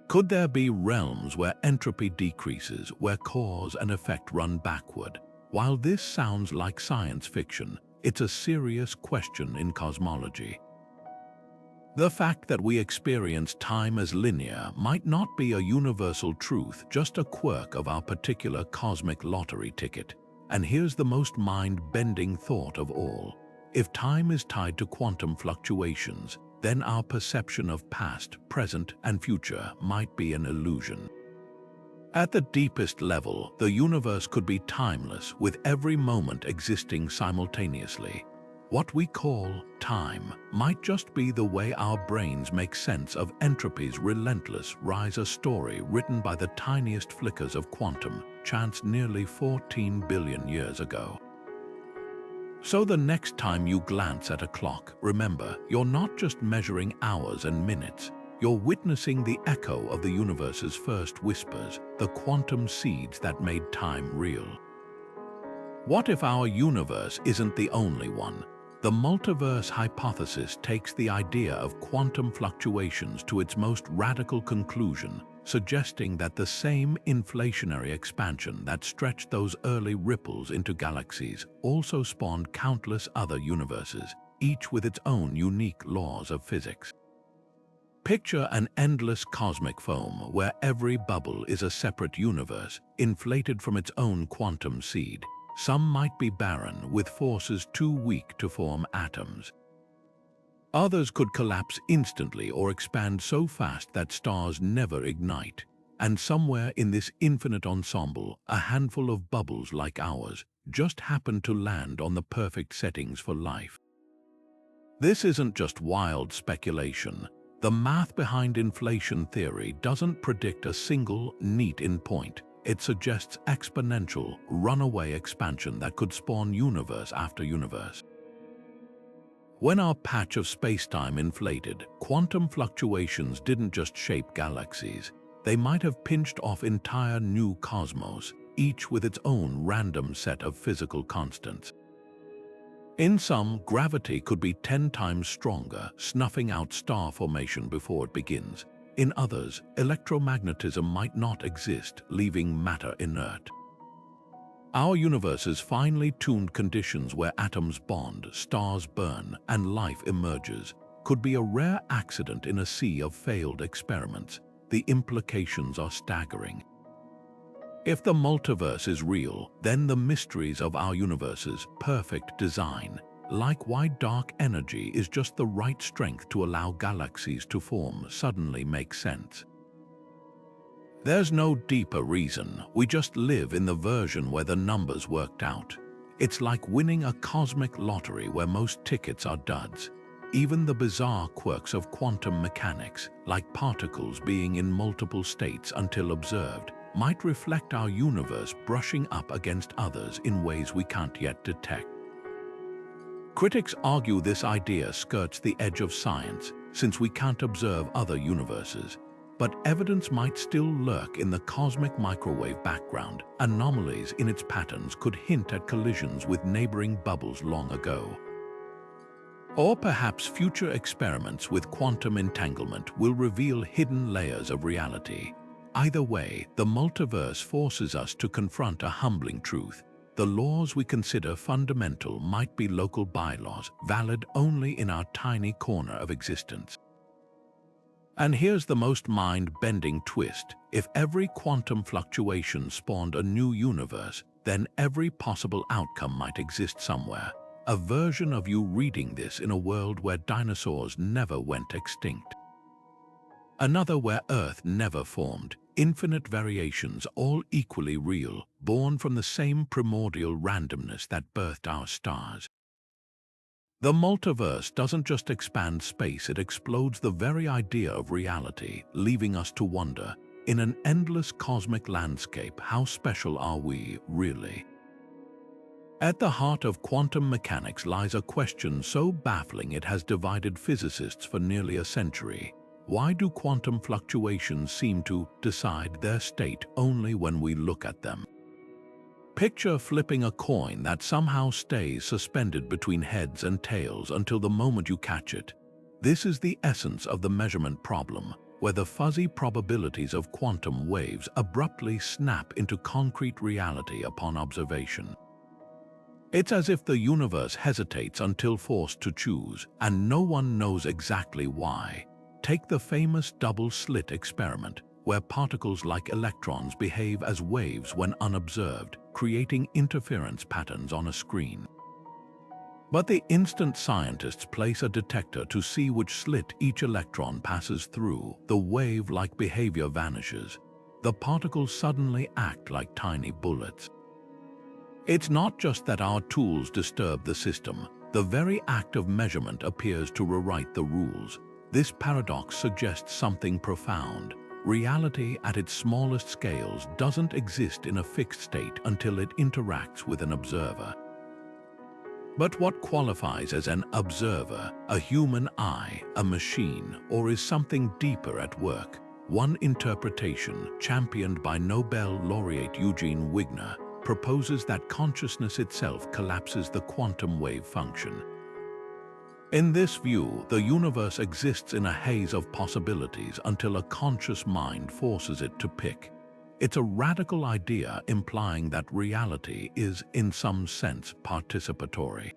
Could there be realms where entropy decreases, where cause and effect run backward? While this sounds like science fiction, it's a serious question in cosmology. The fact that we experience time as linear might not be a universal truth, just a quirk of our particular cosmic lottery ticket. And here's the most mind-bending thought of all. If time is tied to quantum fluctuations, then our perception of past, present, and future might be an illusion. At the deepest level, the universe could be timeless, with every moment existing simultaneously. What we call time might just be the way our brains make sense of entropy's relentless rise, a story written by the tiniest flickers of quantum chance nearly 14 billion years ago. So the next time you glance at a clock, remember, you're not just measuring hours and minutes. You're witnessing the echo of the universe's first whispers, the quantum seeds that made time real. What if our universe isn't the only one? The multiverse hypothesis takes the idea of quantum fluctuations to its most radical conclusion, suggesting that the same inflationary expansion that stretched those early ripples into galaxies also spawned countless other universes, each with its own unique laws of physics. Picture an endless cosmic foam where every bubble is a separate universe, inflated from its own quantum seed. Some might be barren, with forces too weak to form atoms. Others could collapse instantly or expand so fast that stars never ignite. And somewhere in this infinite ensemble, a handful of bubbles like ours just happen to land on the perfect settings for life. This isn't just wild speculation. The math behind inflation theory doesn't predict a single, neat endpoint. It suggests exponential, runaway expansion that could spawn universe after universe. When our patch of spacetime inflated, quantum fluctuations didn't just shape galaxies. They might have pinched off entire new cosmos, each with its own random set of physical constants. In some, gravity could be 10 times stronger, snuffing out star formation before it begins. In others, electromagnetism might not exist, leaving matter inert. Our universe's finely tuned conditions where atoms bond, stars burn, and life emerges could be a rare accident in a sea of failed experiments. The implications are staggering. If the multiverse is real, then the mysteries of our universe's perfect design, like why dark energy is just the right strength to allow galaxies to form, suddenly make sense. There's no deeper reason. We just live in the version where the numbers worked out. It's like winning a cosmic lottery where most tickets are duds. Even the bizarre quirks of quantum mechanics, like particles being in multiple states until observed, might reflect our universe brushing up against others in ways we can't yet detect. Critics argue this idea skirts the edge of science, since we can't observe other universes. But evidence might still lurk in the cosmic microwave background. Anomalies in its patterns could hint at collisions with neighboring bubbles long ago. Or perhaps future experiments with quantum entanglement will reveal hidden layers of reality. Either way, the multiverse forces us to confront a humbling truth. The laws we consider fundamental might be local bylaws, valid only in our tiny corner of existence. And here's the most mind-bending twist. If every quantum fluctuation spawned a new universe, then every possible outcome might exist somewhere. A version of you reading this in a world where dinosaurs never went extinct. Another where Earth never formed. Infinite variations, all equally real, born from the same primordial randomness that birthed our stars. The multiverse doesn't just expand space, it explodes the very idea of reality, leaving us to wonder, in an endless cosmic landscape, how special are we, really? At the heart of quantum mechanics lies a question so baffling it has divided physicists for nearly a century. Why do quantum fluctuations seem to decide their state only when we look at them? Picture flipping a coin that somehow stays suspended between heads and tails until the moment you catch it. This is the essence of the measurement problem, where the fuzzy probabilities of quantum waves abruptly snap into concrete reality upon observation. It's as if the universe hesitates until forced to choose, and no one knows exactly why. Take the famous double-slit experiment, where particles like electrons behave as waves when unobserved, creating interference patterns on a screen. But the instant scientists place a detector to see which slit each electron passes through, the wave-like behavior vanishes. The particles suddenly act like tiny bullets. It's not just that our tools disturb the system. The very act of measurement appears to rewrite the rules. This paradox suggests something profound. Reality at its smallest scales doesn't exist in a fixed state until it interacts with an observer. But what qualifies as an observer? A human eye, a machine, or is something deeper at work? One interpretation, championed by Nobel laureate Eugene Wigner, proposes that consciousness itself collapses the quantum wave function. In this view, the universe exists in a haze of possibilities until a conscious mind forces it to pick. It's a radical idea implying that reality is, in some sense, participatory.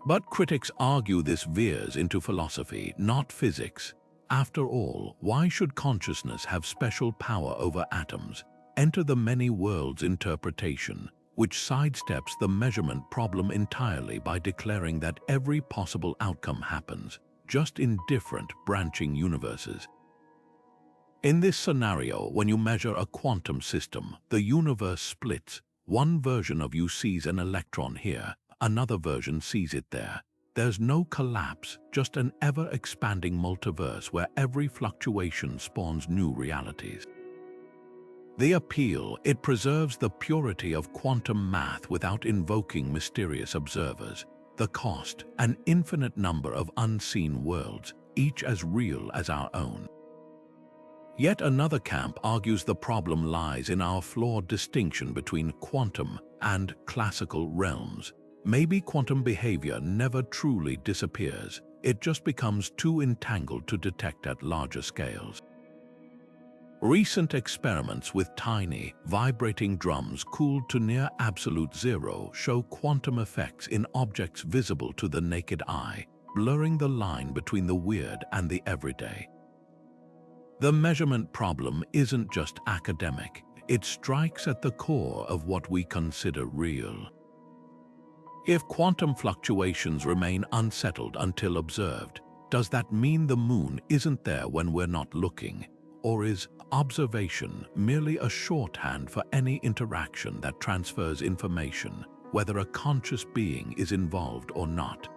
But critics argue this veers into philosophy, not physics. After all, why should consciousness have special power over atoms? Enter the many worlds interpretation, which sidesteps the measurement problem entirely by declaring that every possible outcome happens, just in different branching universes. In this scenario, when you measure a quantum system, the universe splits. One version of you sees an electron here, another version sees it there. There's no collapse, just an ever-expanding multiverse where every fluctuation spawns new realities. The appeal, it preserves the purity of quantum math without invoking mysterious observers. The cost, an infinite number of unseen worlds, each as real as our own. Yet another camp argues the problem lies in our flawed distinction between quantum and classical realms. Maybe quantum behavior never truly disappears, it just becomes too entangled to detect at larger scales. Recent experiments with tiny, vibrating drums cooled to near absolute zero show quantum effects in objects visible to the naked eye, blurring the line between the weird and the everyday. The measurement problem isn't just academic, it strikes at the core of what we consider real. If quantum fluctuations remain unsettled until observed, does that mean the moon isn't there when we're not looking? Or is observation merely a shorthand for any interaction that transfers information, whether a conscious being is involved or not?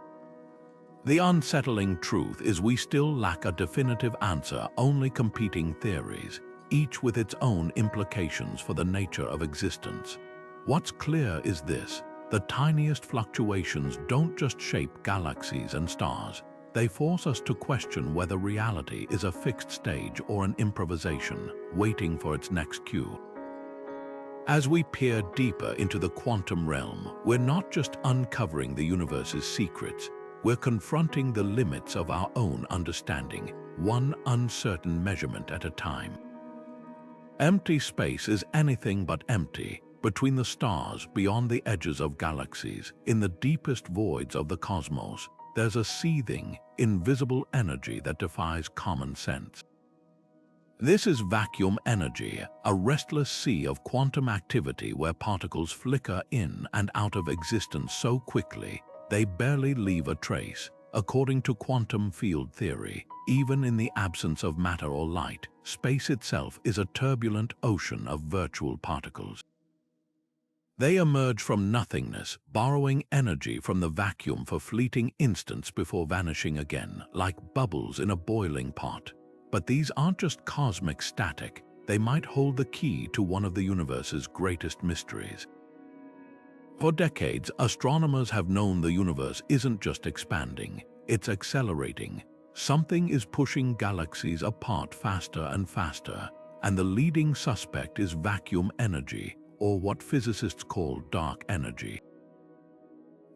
The unsettling truth is we still lack a definitive answer, only competing theories, each with its own implications for the nature of existence. What's clear is this: the tiniest fluctuations don't just shape galaxies and stars, they force us to question whether reality is a fixed stage or an improvisation, waiting for its next cue. As we peer deeper into the quantum realm, we're not just uncovering the universe's secrets, we're confronting the limits of our own understanding, one uncertain measurement at a time. Empty space is anything but empty. Between the stars, beyond the edges of galaxies, in the deepest voids of the cosmos, there's a seething, invisible energy that defies common sense. This is vacuum energy, a restless sea of quantum activity where particles flicker in and out of existence so quickly they barely leave a trace. According to quantum field theory, even in the absence of matter or light, space itself is a turbulent ocean of virtual particles. They emerge from nothingness, borrowing energy from the vacuum for fleeting instants before vanishing again, like bubbles in a boiling pot. But these aren't just cosmic static, they might hold the key to one of the universe's greatest mysteries. For decades, astronomers have known the universe isn't just expanding, it's accelerating. Something is pushing galaxies apart faster and faster, and the leading suspect is vacuum energy, or what physicists call dark energy.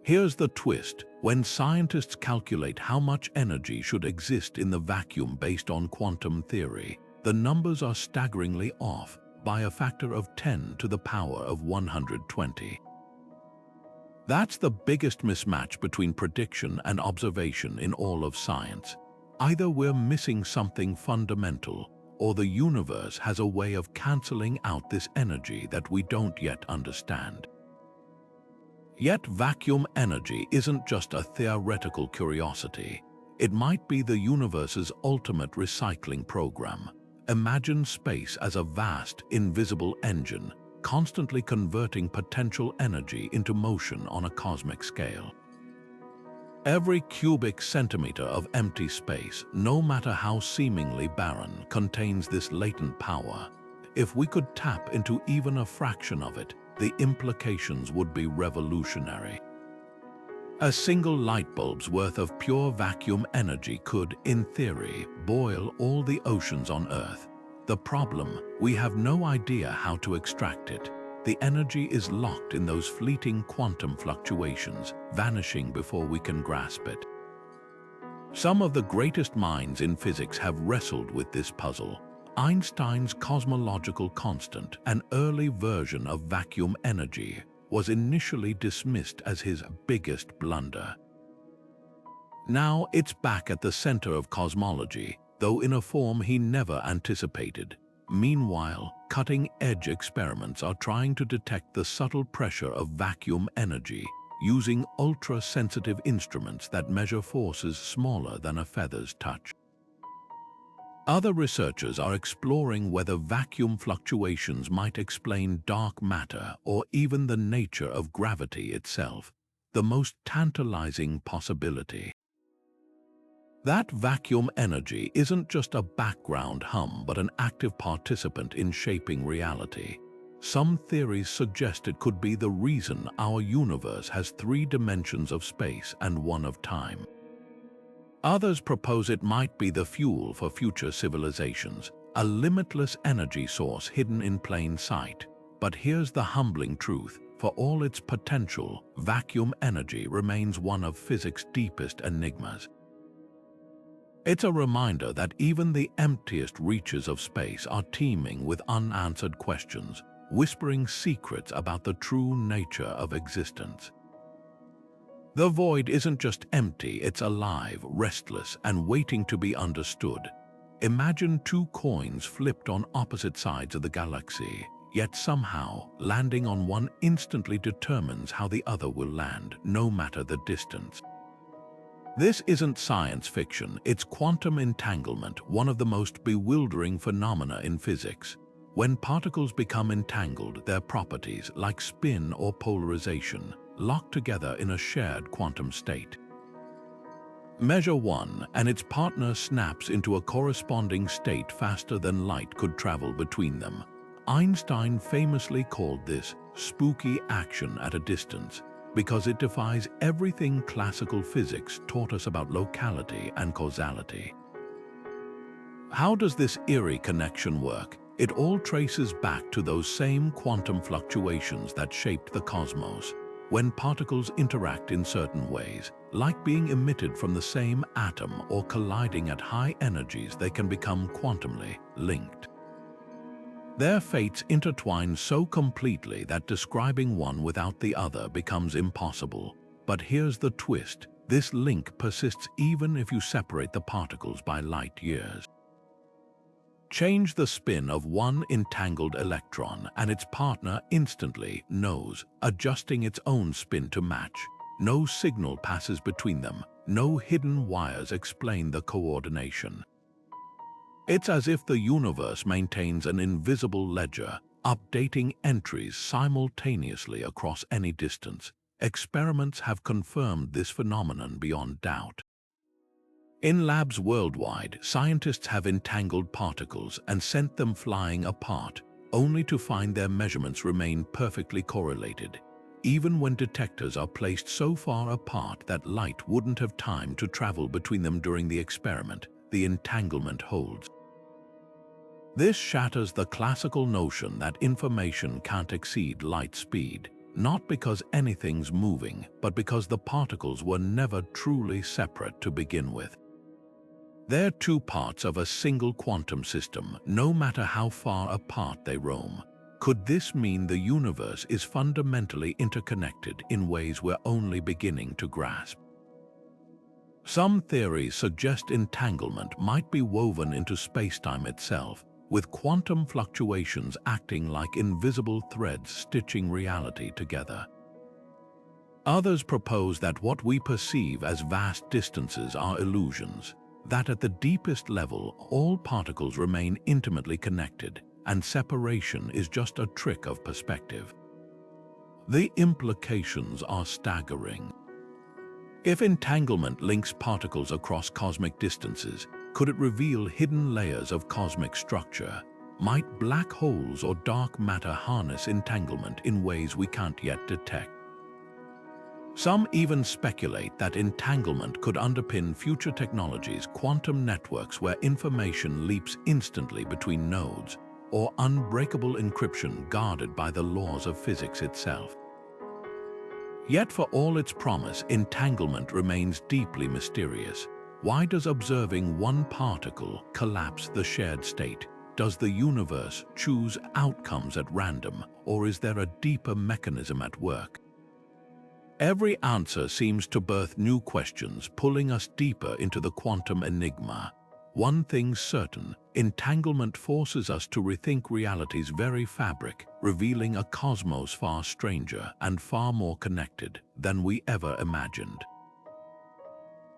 Here's the twist: when scientists calculate how much energy should exist in the vacuum based on quantum theory, the numbers are staggeringly off by a factor of 10 to the power of 120. That's the biggest mismatch between prediction and observation in all of science. Either we're missing something fundamental, or the universe has a way of canceling out this energy that we don't yet understand. Yet vacuum energy isn't just a theoretical curiosity. It might be the universe's ultimate recycling program. Imagine space as a vast, invisible engine, constantly converting potential energy into motion on a cosmic scale. Every cubic centimeter of empty space, no matter how seemingly barren, contains this latent power. If we could tap into even a fraction of it, the implications would be revolutionary. A single light bulb's worth of pure vacuum energy could, in theory, boil all the oceans on Earth. The problem, we have no idea how to extract it. The energy is locked in those fleeting quantum fluctuations, vanishing before we can grasp it. Some of the greatest minds in physics have wrestled with this puzzle. Einstein's cosmological constant, an early version of vacuum energy, was initially dismissed as his biggest blunder. Now it's back at the center of cosmology. though in a form he never anticipated. Meanwhile, cutting-edge experiments are trying to detect the subtle pressure of vacuum energy, using ultra-sensitive instruments that measure forces smaller than a feather's touch. Other researchers are exploring whether vacuum fluctuations might explain dark matter or even the nature of gravity itself, the most tantalizing possibility. That vacuum energy isn't just a background hum but an active participant in shaping reality. Some theories suggest it could be the reason our universe has 3 dimensions of space and 1 of time. Others propose it might be the fuel for future civilizations, a limitless energy source hidden in plain sight. But here's the humbling truth: for all its potential, vacuum energy remains one of physics' deepest enigmas. It's a reminder that even the emptiest reaches of space are teeming with unanswered questions, whispering secrets about the true nature of existence. The void isn't just empty, it's alive, restless, and waiting to be understood. Imagine 2 coins flipped on opposite sides of the galaxy, yet somehow landing on one instantly determines how the other will land, no matter the distance. This isn't science fiction, it's quantum entanglement, one of the most bewildering phenomena in physics. When particles become entangled, their properties, like spin or polarization, lock together in a shared quantum state. Measure 1, and its partner snaps into a corresponding state faster than light could travel between them. Einstein famously called this spooky action at a distance, because it defies everything classical physics taught us about locality and causality. How does this eerie connection work? It all traces back to those same quantum fluctuations that shaped the cosmos. When particles interact in certain ways, like being emitted from the same atom or colliding at high energies, they can become quantumly linked. Their fates intertwine so completely that describing one without the other becomes impossible. But here's the twist: this link persists even if you separate the particles by light years. Change the spin of one entangled electron and its partner instantly knows, adjusting its own spin to match. No signal passes between them, no hidden wires explain the coordination. It's as if the universe maintains an invisible ledger, updating entries simultaneously across any distance. Experiments have confirmed this phenomenon beyond doubt. In labs worldwide, scientists have entangled particles and sent them flying apart, only to find their measurements remain perfectly correlated. Even when detectors are placed so far apart that light wouldn't have time to travel between them during the experiment, the entanglement holds. This shatters the classical notion that information can't exceed light speed, not because anything's moving, but because the particles were never truly separate to begin with. They're 2 parts of a single quantum system, no matter how far apart they roam. Could this mean the universe is fundamentally interconnected in ways we're only beginning to grasp? Some theories suggest entanglement might be woven into spacetime itself, with quantum fluctuations acting like invisible threads stitching reality together. Others propose that what we perceive as vast distances are illusions, that at the deepest level all particles remain intimately connected, and separation is just a trick of perspective. The implications are staggering. If entanglement links particles across cosmic distances, could it reveal hidden layers of cosmic structure? Might black holes or dark matter harness entanglement in ways we can't yet detect? Some even speculate that entanglement could underpin future technologies, quantum networks where information leaps instantly between nodes, or unbreakable encryption guarded by the laws of physics itself. Yet for all its promise, entanglement remains deeply mysterious. Why does observing one particle collapse the shared state? Does the universe choose outcomes at random, or is there a deeper mechanism at work? Every answer seems to birth new questions, pulling us deeper into the quantum enigma. one thing's certain: entanglement forces us to rethink reality's very fabric, revealing a cosmos far stranger and far more connected than we ever imagined.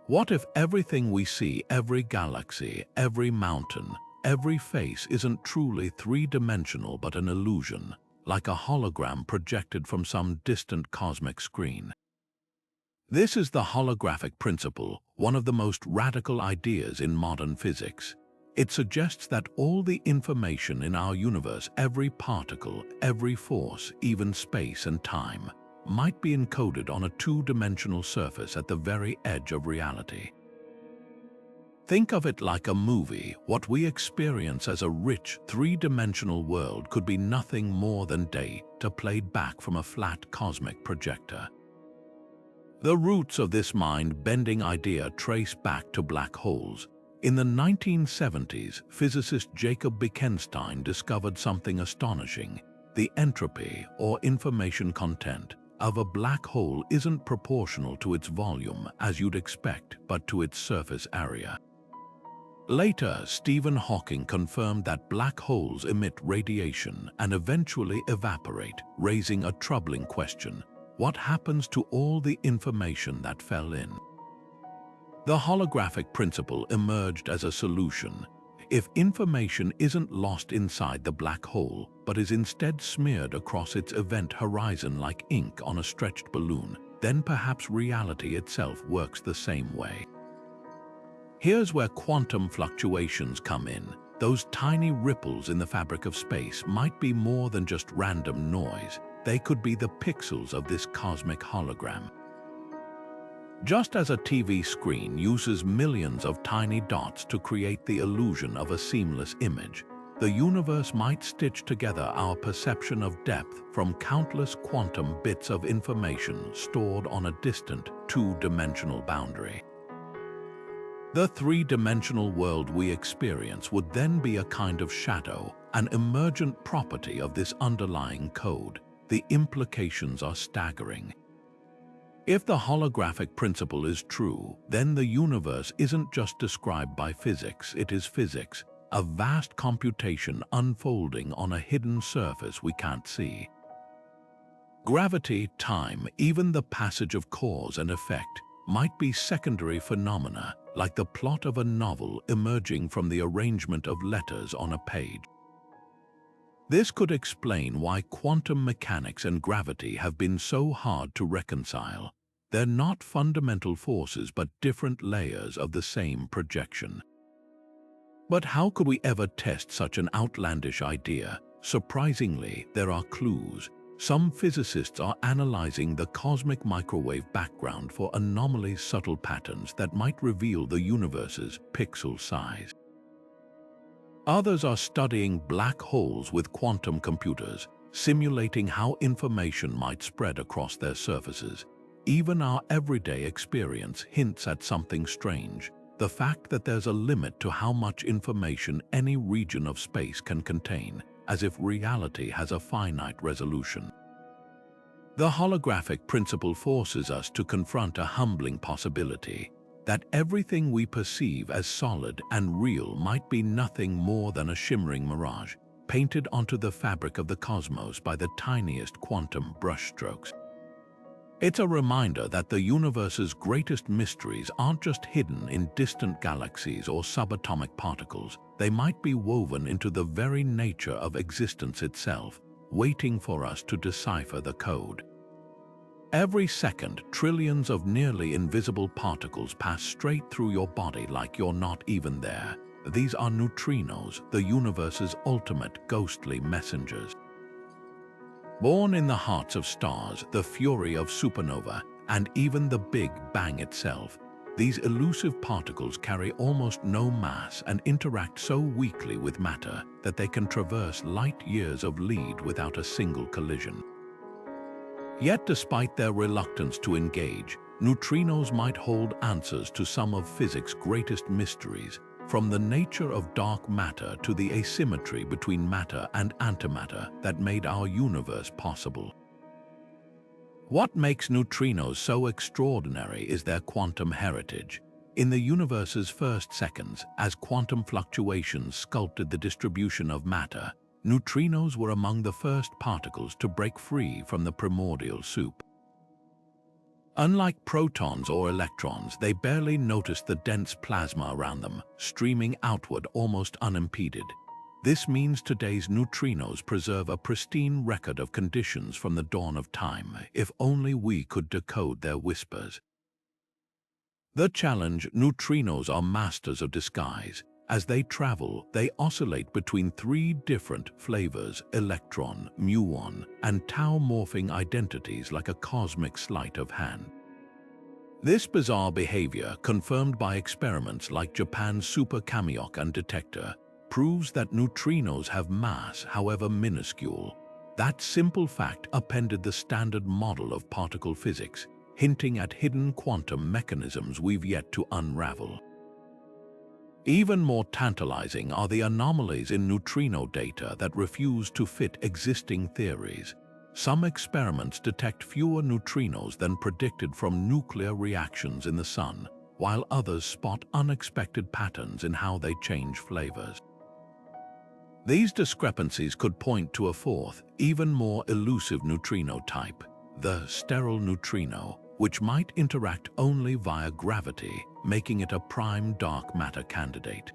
What if everything we see, every galaxy, every mountain, every face isn't truly three-dimensional but an illusion, like a hologram projected from some distant cosmic screen? This is the holographic principle, one of the most radical ideas in modern physics. It suggests that all the information in our universe, every particle, every force, even space and time, might be encoded on a two-dimensional surface at the very edge of reality. Think of it like a movie. What we experience as a rich, three-dimensional world could be nothing more than data played back from a flat cosmic projector. The roots of this mind-bending idea trace back to black holes. In the 1970s, physicist Jacob Bekenstein discovered something astonishing. The entropy, or information content, of a black hole isn't proportional to its volume, as you'd expect, but to its surface area. Later, Stephen Hawking confirmed that black holes emit radiation and eventually evaporate, raising a troubling question: what happens to all the information that fell in? The holographic principle emerged as a solution. If information isn't lost inside the black hole, but is instead smeared across its event horizon like ink on a stretched balloon, then perhaps reality itself works the same way. Here's where quantum fluctuations come in. Those tiny ripples in the fabric of space might be more than just random noise. They could be the pixels of this cosmic hologram. Just as a TV screen uses millions of tiny dots to create the illusion of a seamless image, the universe might stitch together our perception of depth from countless quantum bits of information stored on a distant, two-dimensional boundary. The three-dimensional world we experience would then be a kind of shadow, an emergent property of this underlying code. The implications are staggering. If the holographic principle is true, then the universe isn't just described by physics, it is physics, a vast computation unfolding on a hidden surface we can't see. Gravity, time, even the passage of cause and effect might be secondary phenomena, like the plot of a novel emerging from the arrangement of letters on a page. This could explain why quantum mechanics and gravity have been so hard to reconcile. They're not fundamental forces but different layers of the same projection. But how could we ever test such an outlandish idea? Surprisingly, there are clues. Some physicists are analyzing the cosmic microwave background for anomalies, subtle patterns that might reveal the universe's pixel size. Others are studying black holes with quantum computers, simulating how information might spread across their surfaces. Even our everyday experience hints at something strange: the fact that there's a limit to how much information any region of space can contain, as if reality has a finite resolution. The holographic principle forces us to confront a humbling possibility: that everything we perceive as solid and real might be nothing more than a shimmering mirage, painted onto the fabric of the cosmos by the tiniest quantum brushstrokes. It's a reminder that the universe's greatest mysteries aren't just hidden in distant galaxies or subatomic particles. They might be woven into the very nature of existence itself, waiting for us to decipher the code. Every second, trillions of nearly invisible particles pass straight through your body like you're not even there. These are neutrinos, the universe's ultimate ghostly messengers. Born in the hearts of stars, the fury of supernova, and even the Big Bang itself, these elusive particles carry almost no mass and interact so weakly with matter that they can traverse light years of lead without a single collision. Yet despite their reluctance to engage, neutrinos might hold answers to some of physics' greatest mysteries, from the nature of dark matter to the asymmetry between matter and antimatter that made our universe possible. What makes neutrinos so extraordinary is their quantum heritage. In the universe's first seconds, as quantum fluctuations sculpted the distribution of matter, neutrinos were among the first particles to break free from the primordial soup. Unlike protons or electrons, they barely noticed the dense plasma around them, streaming outward almost unimpeded. This means today's neutrinos preserve a pristine record of conditions from the dawn of time, if only we could decode their whispers. The challenge: neutrinos are masters of disguise. As they travel, they oscillate between three different flavors: electron, muon, and tau, morphing identities like a cosmic sleight of hand. This bizarre behavior, confirmed by experiments like Japan's Super Kamiokande detector, proves that neutrinos have mass, however minuscule. That simple fact upended the standard model of particle physics, hinting at hidden quantum mechanisms we've yet to unravel. Even more tantalizing are the anomalies in neutrino data that refuse to fit existing theories. Some experiments detect fewer neutrinos than predicted from nuclear reactions in the sun, while others spot unexpected patterns in how they change flavors. These discrepancies could point to a fourth, even more elusive neutrino type, the sterile neutrino, which might interact only via gravity, making it a prime dark matter candidate.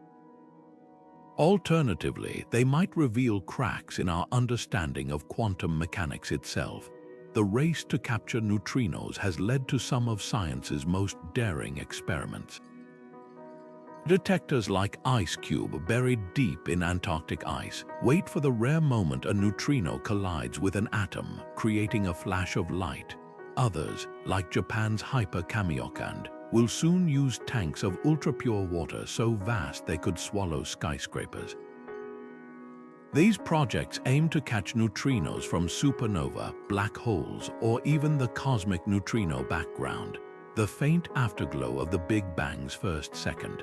Alternatively, they might reveal cracks in our understanding of quantum mechanics itself. The race to capture neutrinos has led to some of science's most daring experiments. Detectors like IceCube, buried deep in Antarctic ice, wait for the rare moment a neutrino collides with an atom, creating a flash of light. Others, like Japan's Hyper Kamiokande, will soon use tanks of ultra-pure water so vast they could swallow skyscrapers. These projects aim to catch neutrinos from supernova, black holes, or even the cosmic neutrino background, the faint afterglow of the Big Bang's first second.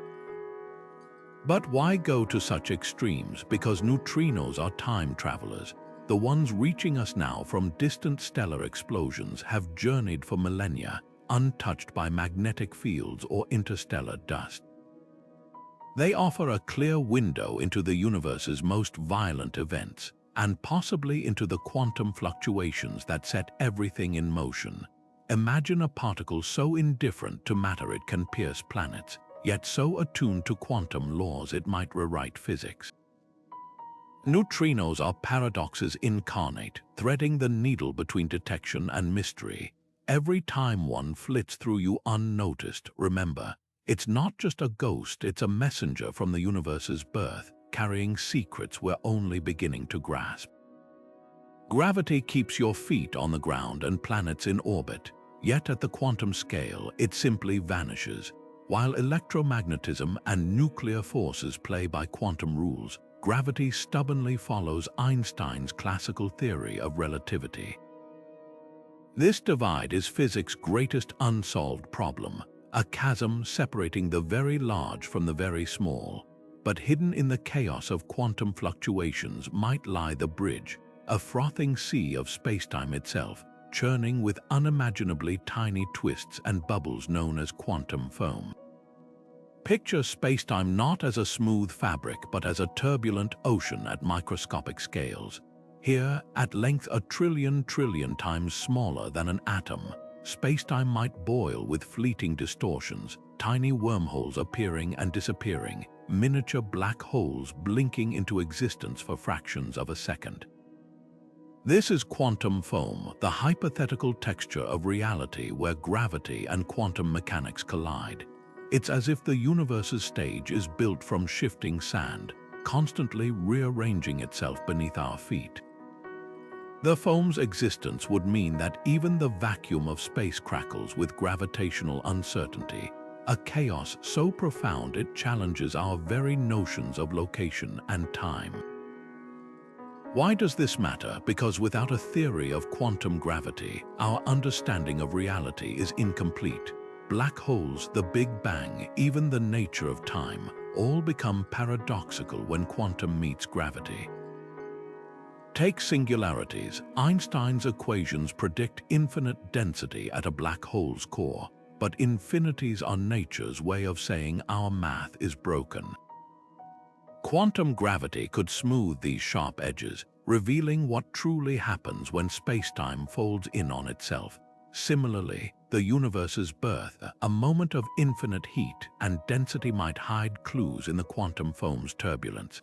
But why go to such extremes? Because neutrinos are time travelers. The ones reaching us now from distant stellar explosions have journeyed for millennia, untouched by magnetic fields or interstellar dust. They offer a clear window into the universe's most violent events, and possibly into the quantum fluctuations that set everything in motion. Imagine a particle so indifferent to matter it can pierce planets, yet so attuned to quantum laws it might rewrite physics. Neutrinos are paradoxes incarnate, threading the needle between detection and mystery. Every time one flits through you unnoticed, remember, it's not just a ghost, it's a messenger from the universe's birth, carrying secrets we're only beginning to grasp. Gravity keeps your feet on the ground and planets in orbit, yet at the quantum scale, it simply vanishes. While electromagnetism and nuclear forces play by quantum rules, gravity stubbornly follows Einstein's classical theory of relativity. This divide is physics' greatest unsolved problem, a chasm separating the very large from the very small. But hidden in the chaos of quantum fluctuations might lie the bridge, a frothing sea of spacetime itself, churning with unimaginably tiny twists and bubbles known as quantum foam. Picture spacetime not as a smooth fabric but as a turbulent ocean at microscopic scales. Here, at length a trillion times smaller than an atom, spacetime might boil with fleeting distortions, tiny wormholes appearing and disappearing, miniature black holes blinking into existence for fractions of a second. This is quantum foam, the hypothetical texture of reality where gravity and quantum mechanics collide. It's as if the universe's stage is built from shifting sand, constantly rearranging itself beneath our feet. The foam's existence would mean that even the vacuum of space crackles with gravitational uncertainty, a chaos so profound it challenges our very notions of location and time. Why does this matter? Because without a theory of quantum gravity, our understanding of reality is incomplete. Black holes, the Big Bang, even the nature of time, all become paradoxical when quantum meets gravity. Take singularities. Einstein's equations predict infinite density at a black hole's core. but infinities are nature's way of saying our math is broken. Quantum gravity could smooth these sharp edges, revealing what truly happens when spacetime folds in on itself. Similarly, the universe's birth, a moment of infinite heat and density, might hide clues in the quantum foam's turbulence.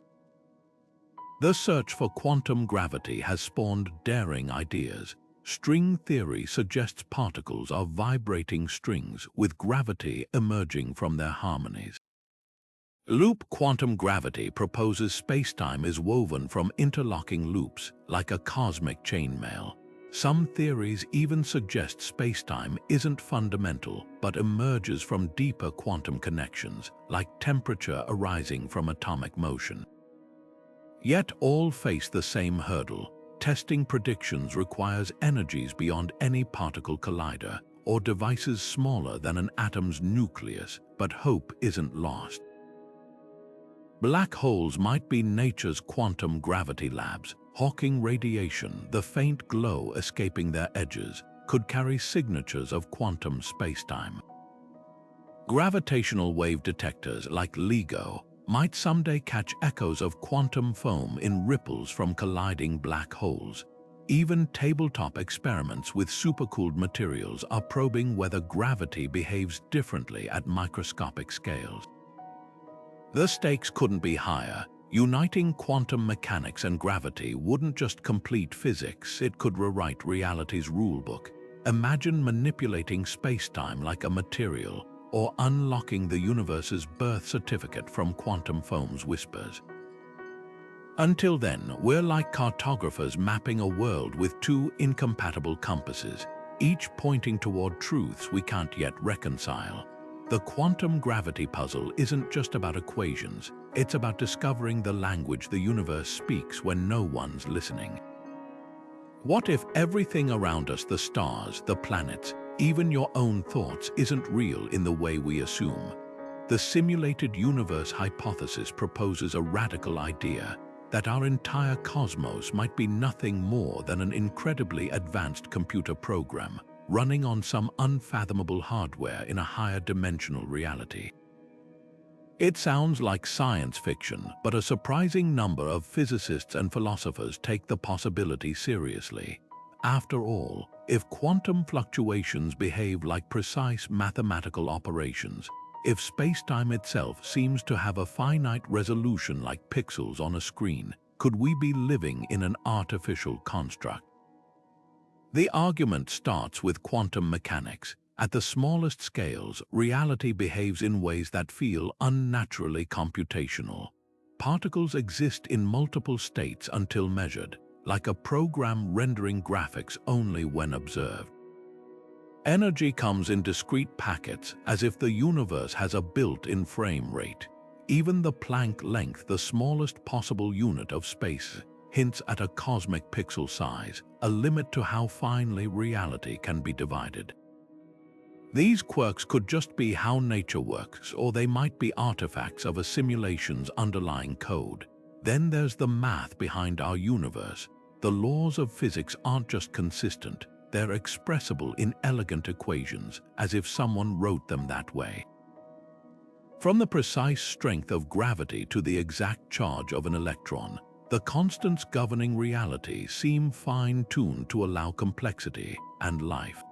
The search for quantum gravity has spawned daring ideas. String theory suggests particles are vibrating strings with gravity emerging from their harmonies. Loop quantum gravity proposes spacetime is woven from interlocking loops like a cosmic chainmail. Some theories even suggest spacetime isn't fundamental but emerges from deeper quantum connections, like temperature arising from atomic motion. Yet all face the same hurdle. Testing predictions requires energies beyond any particle collider or devices smaller than an atom's nucleus, but hope isn't lost. Black holes might be nature's quantum gravity labs. Hawking radiation, the faint glow escaping their edges, could carry signatures of quantum spacetime. Gravitational wave detectors like LIGO might someday catch echoes of quantum foam in ripples from colliding black holes. Even tabletop experiments with supercooled materials are probing whether gravity behaves differently at microscopic scales. The stakes couldn't be higher. Uniting quantum mechanics and gravity wouldn't just complete physics, it could rewrite reality's rulebook. Imagine manipulating spacetime like a material, or unlocking the universe's birth certificate from quantum foam's whispers. Until then, we're like cartographers mapping a world with two incompatible compasses, each pointing toward truths we can't yet reconcile. The quantum gravity puzzle isn't just about equations, it's about discovering the language the universe speaks when no one's listening. What if everything around us, the stars, the planets, even your own thoughts, isn't real in the way we assume? The simulated universe hypothesis proposes a radical idea that our entire cosmos might be nothing more than an incredibly advanced computer program running on some unfathomable hardware in a higher dimensional reality. It sounds like science fiction, but a surprising number of physicists and philosophers take the possibility seriously. After all, if quantum fluctuations behave like precise mathematical operations, if spacetime itself seems to have a finite resolution like pixels on a screen, could we be living in an artificial construct? The argument starts with quantum mechanics. At the smallest scales, reality behaves in ways that feel unnaturally computational. Particles exist in multiple states until measured, like a program rendering graphics only when observed. Energy comes in discrete packets, as if the universe has a built-in frame rate. Even the Planck length, the smallest possible unit of space, hints at a cosmic pixel size, a limit to how finely reality can be divided. These quirks could just be how nature works, or they might be artifacts of a simulation's underlying code. Then there's the math behind our universe. The laws of physics aren't just consistent, they're expressible in elegant equations, as if someone wrote them that way. From the precise strength of gravity to the exact charge of an electron, the constants governing reality seem fine-tuned to allow complexity and life.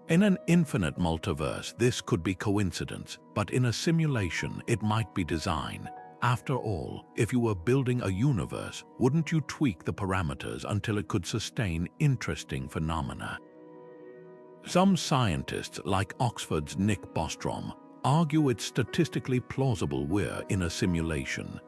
In an infinite multiverse, this could be coincidence, but in a simulation, it might be design. After all, if you were building a universe, wouldn't you tweak the parameters until it could sustain interesting phenomena? Some scientists, like Oxford's Nick Bostrom, argue it's statistically plausible we're in a simulation.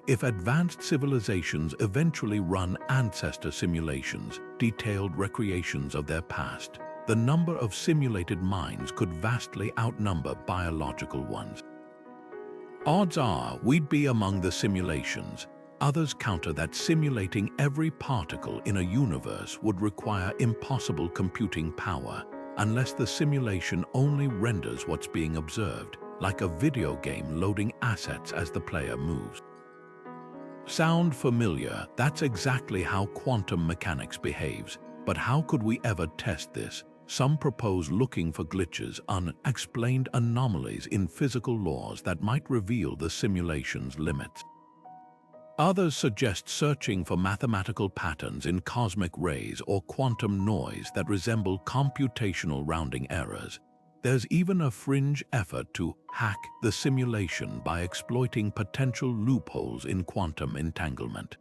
If advanced civilizations eventually run ancestor simulations, detailed recreations of their past, the number of simulated minds could vastly outnumber biological ones. Odds are we'd be among the simulations. Others counter that simulating every particle in a universe would require impossible computing power, unless the simulation only renders what's being observed, like a video game loading assets as the player moves. Sound familiar? That's exactly how quantum mechanics behaves. But how could we ever test this? some propose looking for glitches, unexplained anomalies in physical laws that might reveal the simulation's limits. Others suggest searching for mathematical patterns in cosmic rays or quantum noise that resemble computational rounding errors. There's even a fringe effort to hack the simulation by exploiting potential loopholes in quantum entanglement.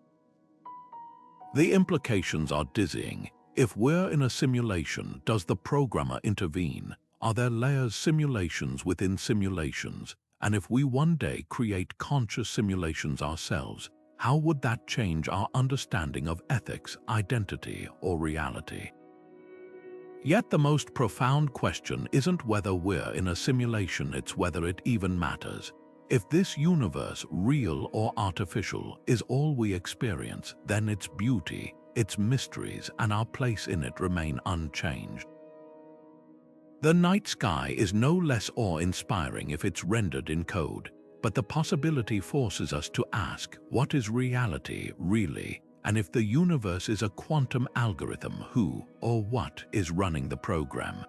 The implications are dizzying. If we're in a simulation, does the programmer intervene? Are there layers, simulations within simulations? And if we one day create conscious simulations ourselves, how would that change our understanding of ethics, identity, or reality? Yet the most profound question isn't whether we're in a simulation, it's whether it even matters. If this universe, real or artificial, is all we experience, then its beauty, its mysteries, and our place in it remain unchanged. The night sky is no less awe-inspiring if it's rendered in code, but the possibility forces us to ask, what is reality really? And if the universe is a quantum algorithm, who or what is running the program?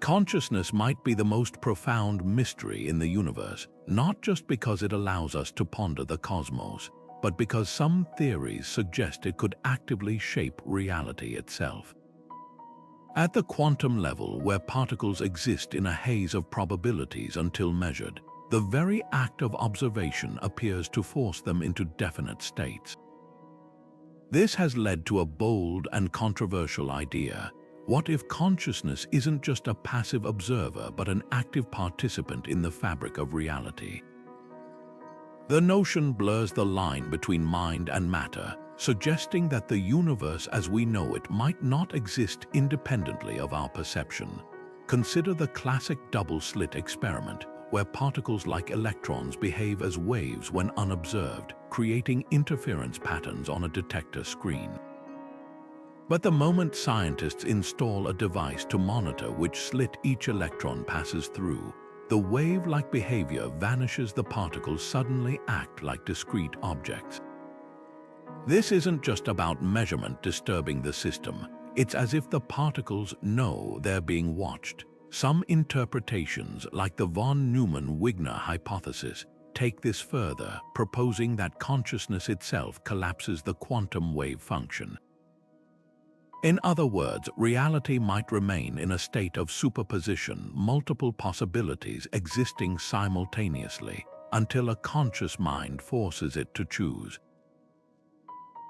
Consciousness might be the most profound mystery in the universe, not just because it allows us to ponder the cosmos, but because some theories suggest it could actively shape reality itself. At the quantum level, where particles exist in a haze of probabilities until measured, the very act of observation appears to force them into definite states. This has led to a bold and controversial idea. What if consciousness isn't just a passive observer but an active participant in the fabric of reality? The notion blurs the line between mind and matter, suggesting that the universe as we know it might not exist independently of our perception. Consider the classic double-slit experiment, where particles like electrons behave as waves when unobserved, creating interference patterns on a detector screen. But the moment scientists install a device to monitor which slit each electron passes through, the wave-like behavior vanishes. The particles suddenly act like discrete objects. This isn't just about measurement disturbing the system. It's as if the particles know they're being watched. Some interpretations, like the von Neumann-Wigner hypothesis, take this further, proposing that consciousness itself collapses the quantum wave function. In other words, reality might remain in a state of superposition, multiple possibilities existing simultaneously, until a conscious mind forces it to choose.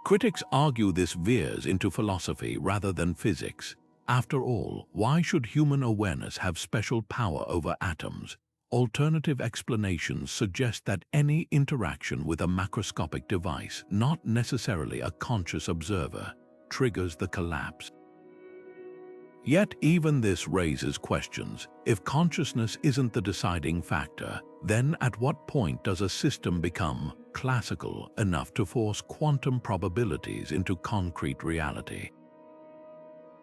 Critics argue this veers into philosophy rather than physics. After all, why should human awareness have special power over atoms? Alternative explanations suggest that any interaction with a macroscopic device, not necessarily a conscious observer, triggers the collapse. Yet even this raises questions. If consciousness isn't the deciding factor, then at what point does a system become classical enough to force quantum probabilities into concrete reality?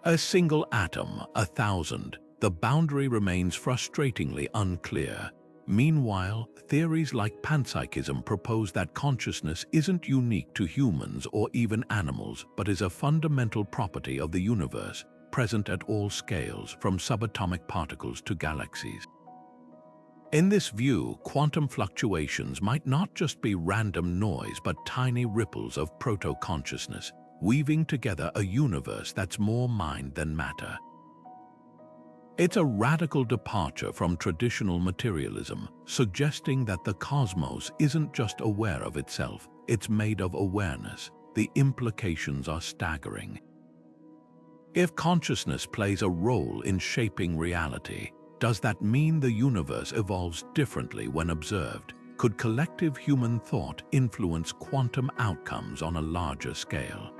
A single atom, 1,000, the boundary remains frustratingly unclear. Meanwhile, theories like panpsychism propose that consciousness isn't unique to humans or even animals, but is a fundamental property of the universe, present at all scales, from subatomic particles to galaxies. In this view, quantum fluctuations might not just be random noise but tiny ripples of proto-consciousness, weaving together a universe that's more mind than matter. It's a radical departure from traditional materialism, suggesting that the cosmos isn't just aware of itself, it's made of awareness. The implications are staggering. If consciousness plays a role in shaping reality, does that mean the universe evolves differently when observed? Could collective human thought influence quantum outcomes on a larger scale?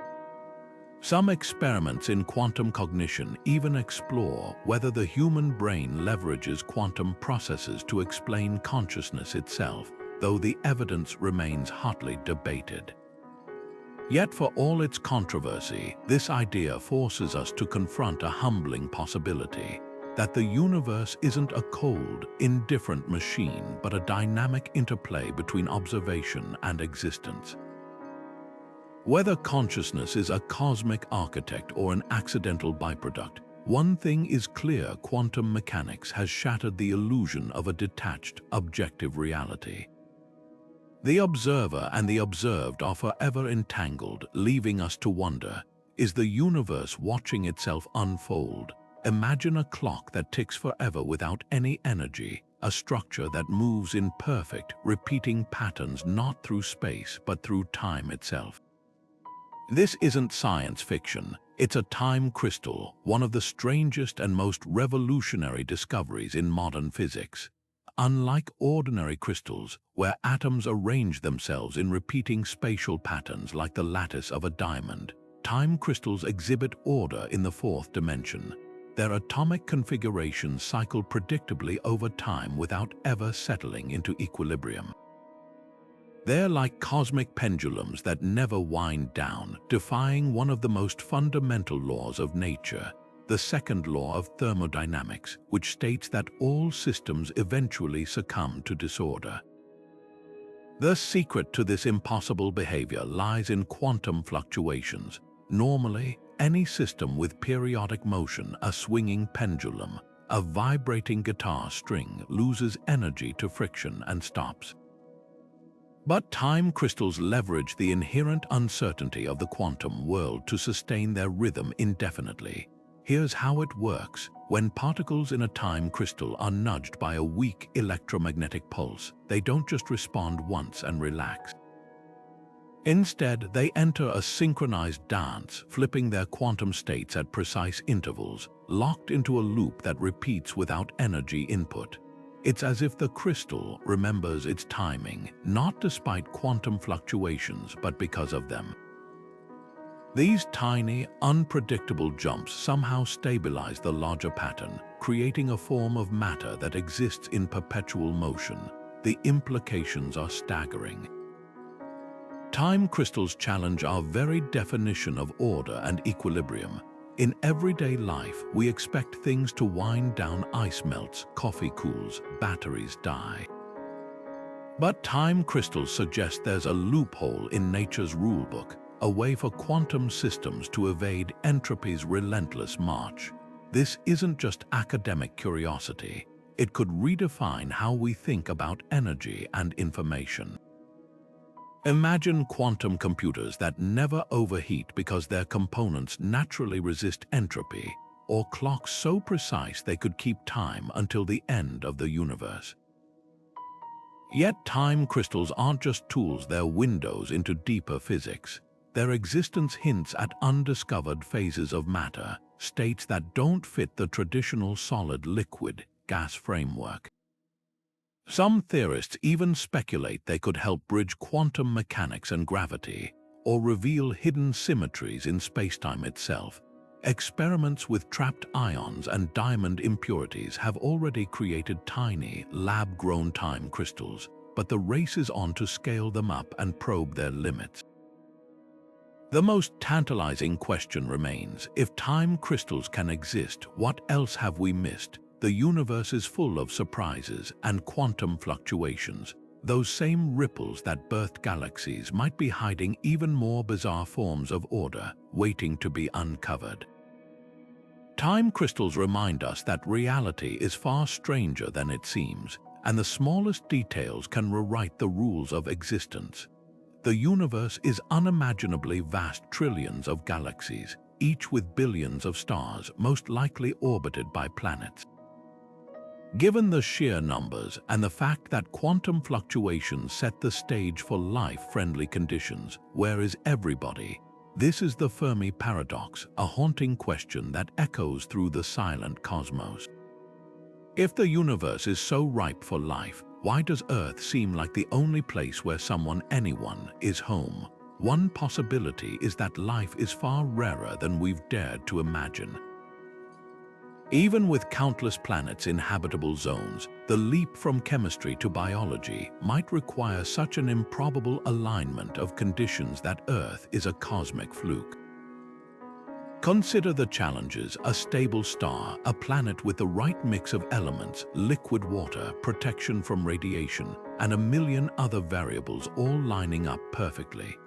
Some experiments in quantum cognition even explore whether the human brain leverages quantum processes to explain consciousness itself, though the evidence remains hotly debated. Yet for all its controversy, this idea forces us to confront a humbling possibility, that the universe isn't a cold, indifferent machine, but a dynamic interplay between observation and existence. Whether consciousness is a cosmic architect or an accidental byproduct, One thing is clear: quantum mechanics has shattered the illusion of a detached, objective reality. The observer and the observed are forever entangled, leaving us to wonder, is the universe watching itself unfold? Imagine a clock that ticks forever without any energy, a structure that moves in perfect, repeating patterns not through space but through time itself. This isn't science fiction, it's a time crystal, one of the strangest and most revolutionary discoveries in modern physics. Unlike ordinary crystals, where atoms arrange themselves in repeating spatial patterns like the lattice of a diamond, time crystals exhibit order in the fourth dimension. Their atomic configurations cycle predictably over time without ever settling into equilibrium. They're like cosmic pendulums that never wind down, defying one of the most fundamental laws of nature, the second law of thermodynamics, which states that all systems eventually succumb to disorder. The secret to this impossible behavior lies in quantum fluctuations. Normally, any system with periodic motion, a swinging pendulum, a vibrating guitar string, loses energy to friction and stops. But time crystals leverage the inherent uncertainty of the quantum world to sustain their rhythm indefinitely. Here's how it works. When particles in a time crystal are nudged by a weak electromagnetic pulse, they don't just respond once and relax. Instead, they enter a synchronized dance, flipping their quantum states at precise intervals, locked into a loop that repeats without energy input. It's as if the crystal remembers its timing, not despite quantum fluctuations, but because of them. These tiny, unpredictable jumps somehow stabilize the larger pattern, creating a form of matter that exists in perpetual motion. The implications are staggering. Time crystals challenge our very definition of order and equilibrium. In everyday life, we expect things to wind down: ice melts, coffee cools, batteries die. But time crystals suggest there's a loophole in nature's rulebook, a way for quantum systems to evade entropy's relentless march. This isn't just academic curiosity. It could redefine how we think about energy and information. Imagine quantum computers that never overheat because their components naturally resist entropy, or clocks so precise they could keep time until the end of the universe. Yet time crystals aren't just tools, they're windows into deeper physics. Their existence hints at undiscovered phases of matter, states that don't fit the traditional solid-liquid-gas framework. Some theorists even speculate they could help bridge quantum mechanics and gravity, or reveal hidden symmetries in spacetime itself. Experiments with trapped ions and diamond impurities have already created tiny, lab-grown time crystals, but the race is on to scale them up and probe their limits. The most tantalizing question remains: if time crystals can exist, what else have we missed? The universe is full of surprises and quantum fluctuations. Those same ripples that birthed galaxies might be hiding even more bizarre forms of order, waiting to be uncovered. Time crystals remind us that reality is far stranger than it seems, and the smallest details can rewrite the rules of existence. The universe is unimaginably vast, trillions of galaxies, each with billions of stars, most likely orbited by planets. Given the sheer numbers and the fact that quantum fluctuations set the stage for life-friendly conditions, where is everybody? This is the Fermi paradox, a haunting question that echoes through the silent cosmos. If the universe is so ripe for life, why does Earth seem like the only place where anyone is home? One possibility is that life is far rarer than we've dared to imagine. Even with countless planets in habitable zones, the leap from chemistry to biology might require such an improbable alignment of conditions that Earth is a cosmic fluke. Consider the challenges: a stable star, a planet with the right mix of elements, liquid water, protection from radiation, and a million other variables all lining up perfectly.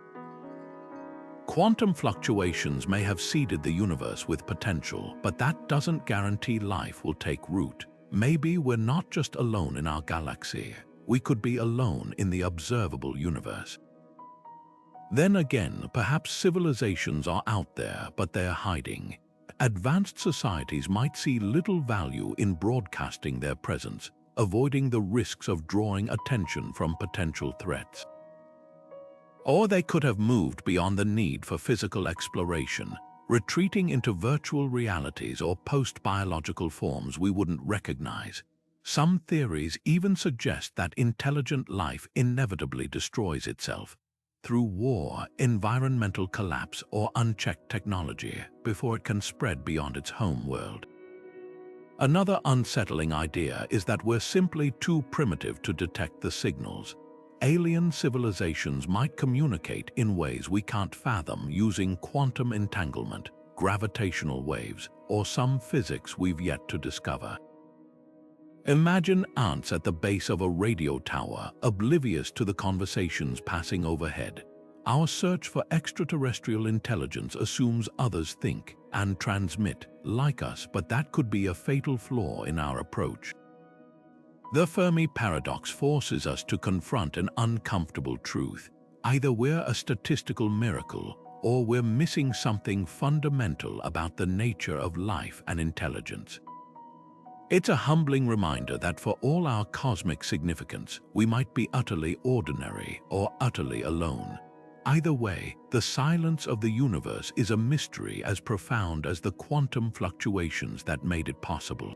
Quantum fluctuations may have seeded the universe with potential, but that doesn't guarantee life will take root. Maybe we're not just alone in our galaxy. We could be alone in the observable universe. Then again, perhaps civilizations are out there, but they're hiding. Advanced societies might see little value in broadcasting their presence, avoiding the risks of drawing attention from potential threats. Or they could have moved beyond the need for physical exploration, retreating into virtual realities or post-biological forms we wouldn't recognize. Some theories even suggest that intelligent life inevitably destroys itself through war, environmental collapse, or unchecked technology before it can spread beyond its home world. Another unsettling idea is that we're simply too primitive to detect the signals. Alien civilizations might communicate in ways we can't fathom using quantum entanglement, gravitational waves, or some physics we've yet to discover. Imagine ants at the base of a radio tower, oblivious to the conversations passing overhead. Our search for extraterrestrial intelligence assumes others think and transmit like us, but that could be a fatal flaw in our approach. The Fermi paradox forces us to confront an uncomfortable truth. Either we're a statistical miracle, or we're missing something fundamental about the nature of life and intelligence. It's a humbling reminder that for all our cosmic significance, we might be utterly ordinary or utterly alone. Either way, the silence of the universe is a mystery as profound as the quantum fluctuations that made it possible.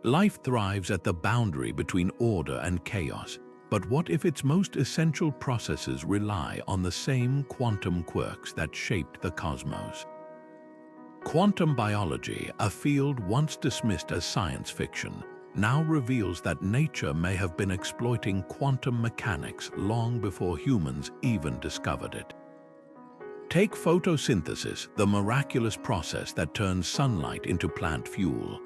Life thrives at the boundary between order and chaos, but what if its most essential processes rely on the same quantum quirks that shaped the cosmos? Quantum biology, a field once dismissed as science fiction, now reveals that nature may have been exploiting quantum mechanics long before humans even discovered it. Take photosynthesis, the miraculous process that turns sunlight into plant fuel.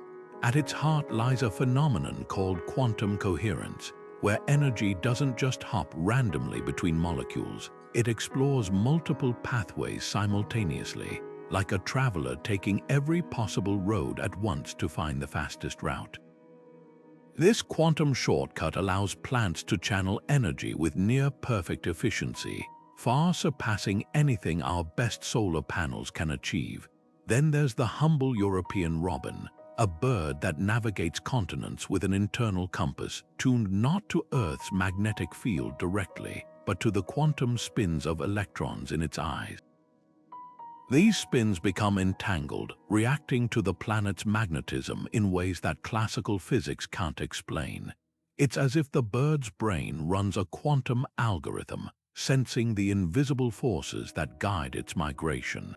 At its heart lies a phenomenon called quantum coherence, where energy doesn't just hop randomly between molecules, it explores multiple pathways simultaneously, like a traveler taking every possible road at once to find the fastest route. This quantum shortcut allows plants to channel energy with near-perfect efficiency, far surpassing anything our best solar panels can achieve. Then there's the humble European robin, a bird that navigates continents with an internal compass tuned not to Earth's magnetic field directly, but to the quantum spins of electrons in its eyes. These spins become entangled, reacting to the planet's magnetism in ways that classical physics can't explain. It's as if the bird's brain runs a quantum algorithm, sensing the invisible forces that guide its migration.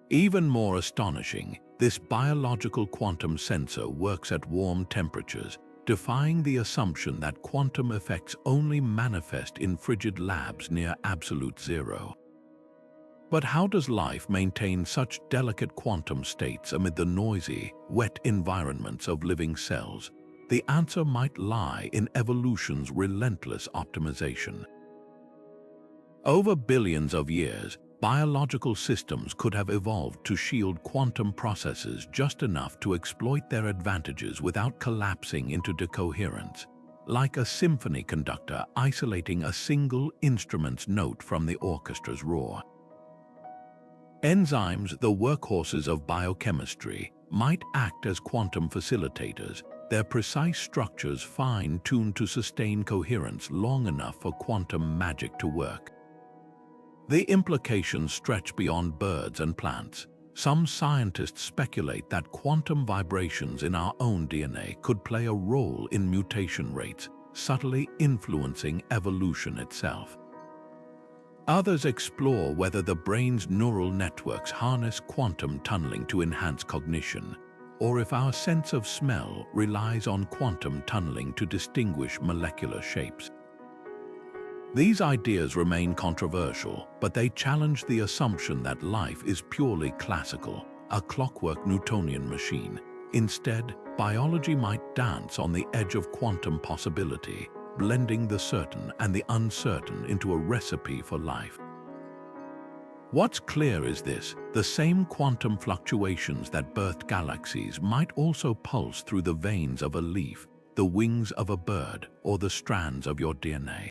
Even more astonishing, this biological quantum sensor works at warm temperatures, defying the assumption that quantum effects only manifest in frigid labs near absolute zero. But how does life maintain such delicate quantum states amid the noisy, wet environments of living cells? The answer might lie in evolution's relentless optimization. Over billions of years, biological systems could have evolved to shield quantum processes just enough to exploit their advantages without collapsing into decoherence, like a symphony conductor isolating a single instrument's note from the orchestra's roar. Enzymes, the workhorses of biochemistry, might act as quantum facilitators, their precise structures fine-tuned to sustain coherence long enough for quantum magic to work. The implications stretch beyond birds and plants. Some scientists speculate that quantum vibrations in our own DNA could play a role in mutation rates, subtly influencing evolution itself. Others explore whether the brain's neural networks harness quantum tunneling to enhance cognition, or if our sense of smell relies on quantum tunneling to distinguish molecular shapes. These ideas remain controversial, but they challenge the assumption that life is purely classical, a clockwork Newtonian machine. Instead, biology might dance on the edge of quantum possibility, blending the certain and the uncertain into a recipe for life. What's clear is this: the same quantum fluctuations that birthed galaxies might also pulse through the veins of a leaf, the wings of a bird, or the strands of your DNA.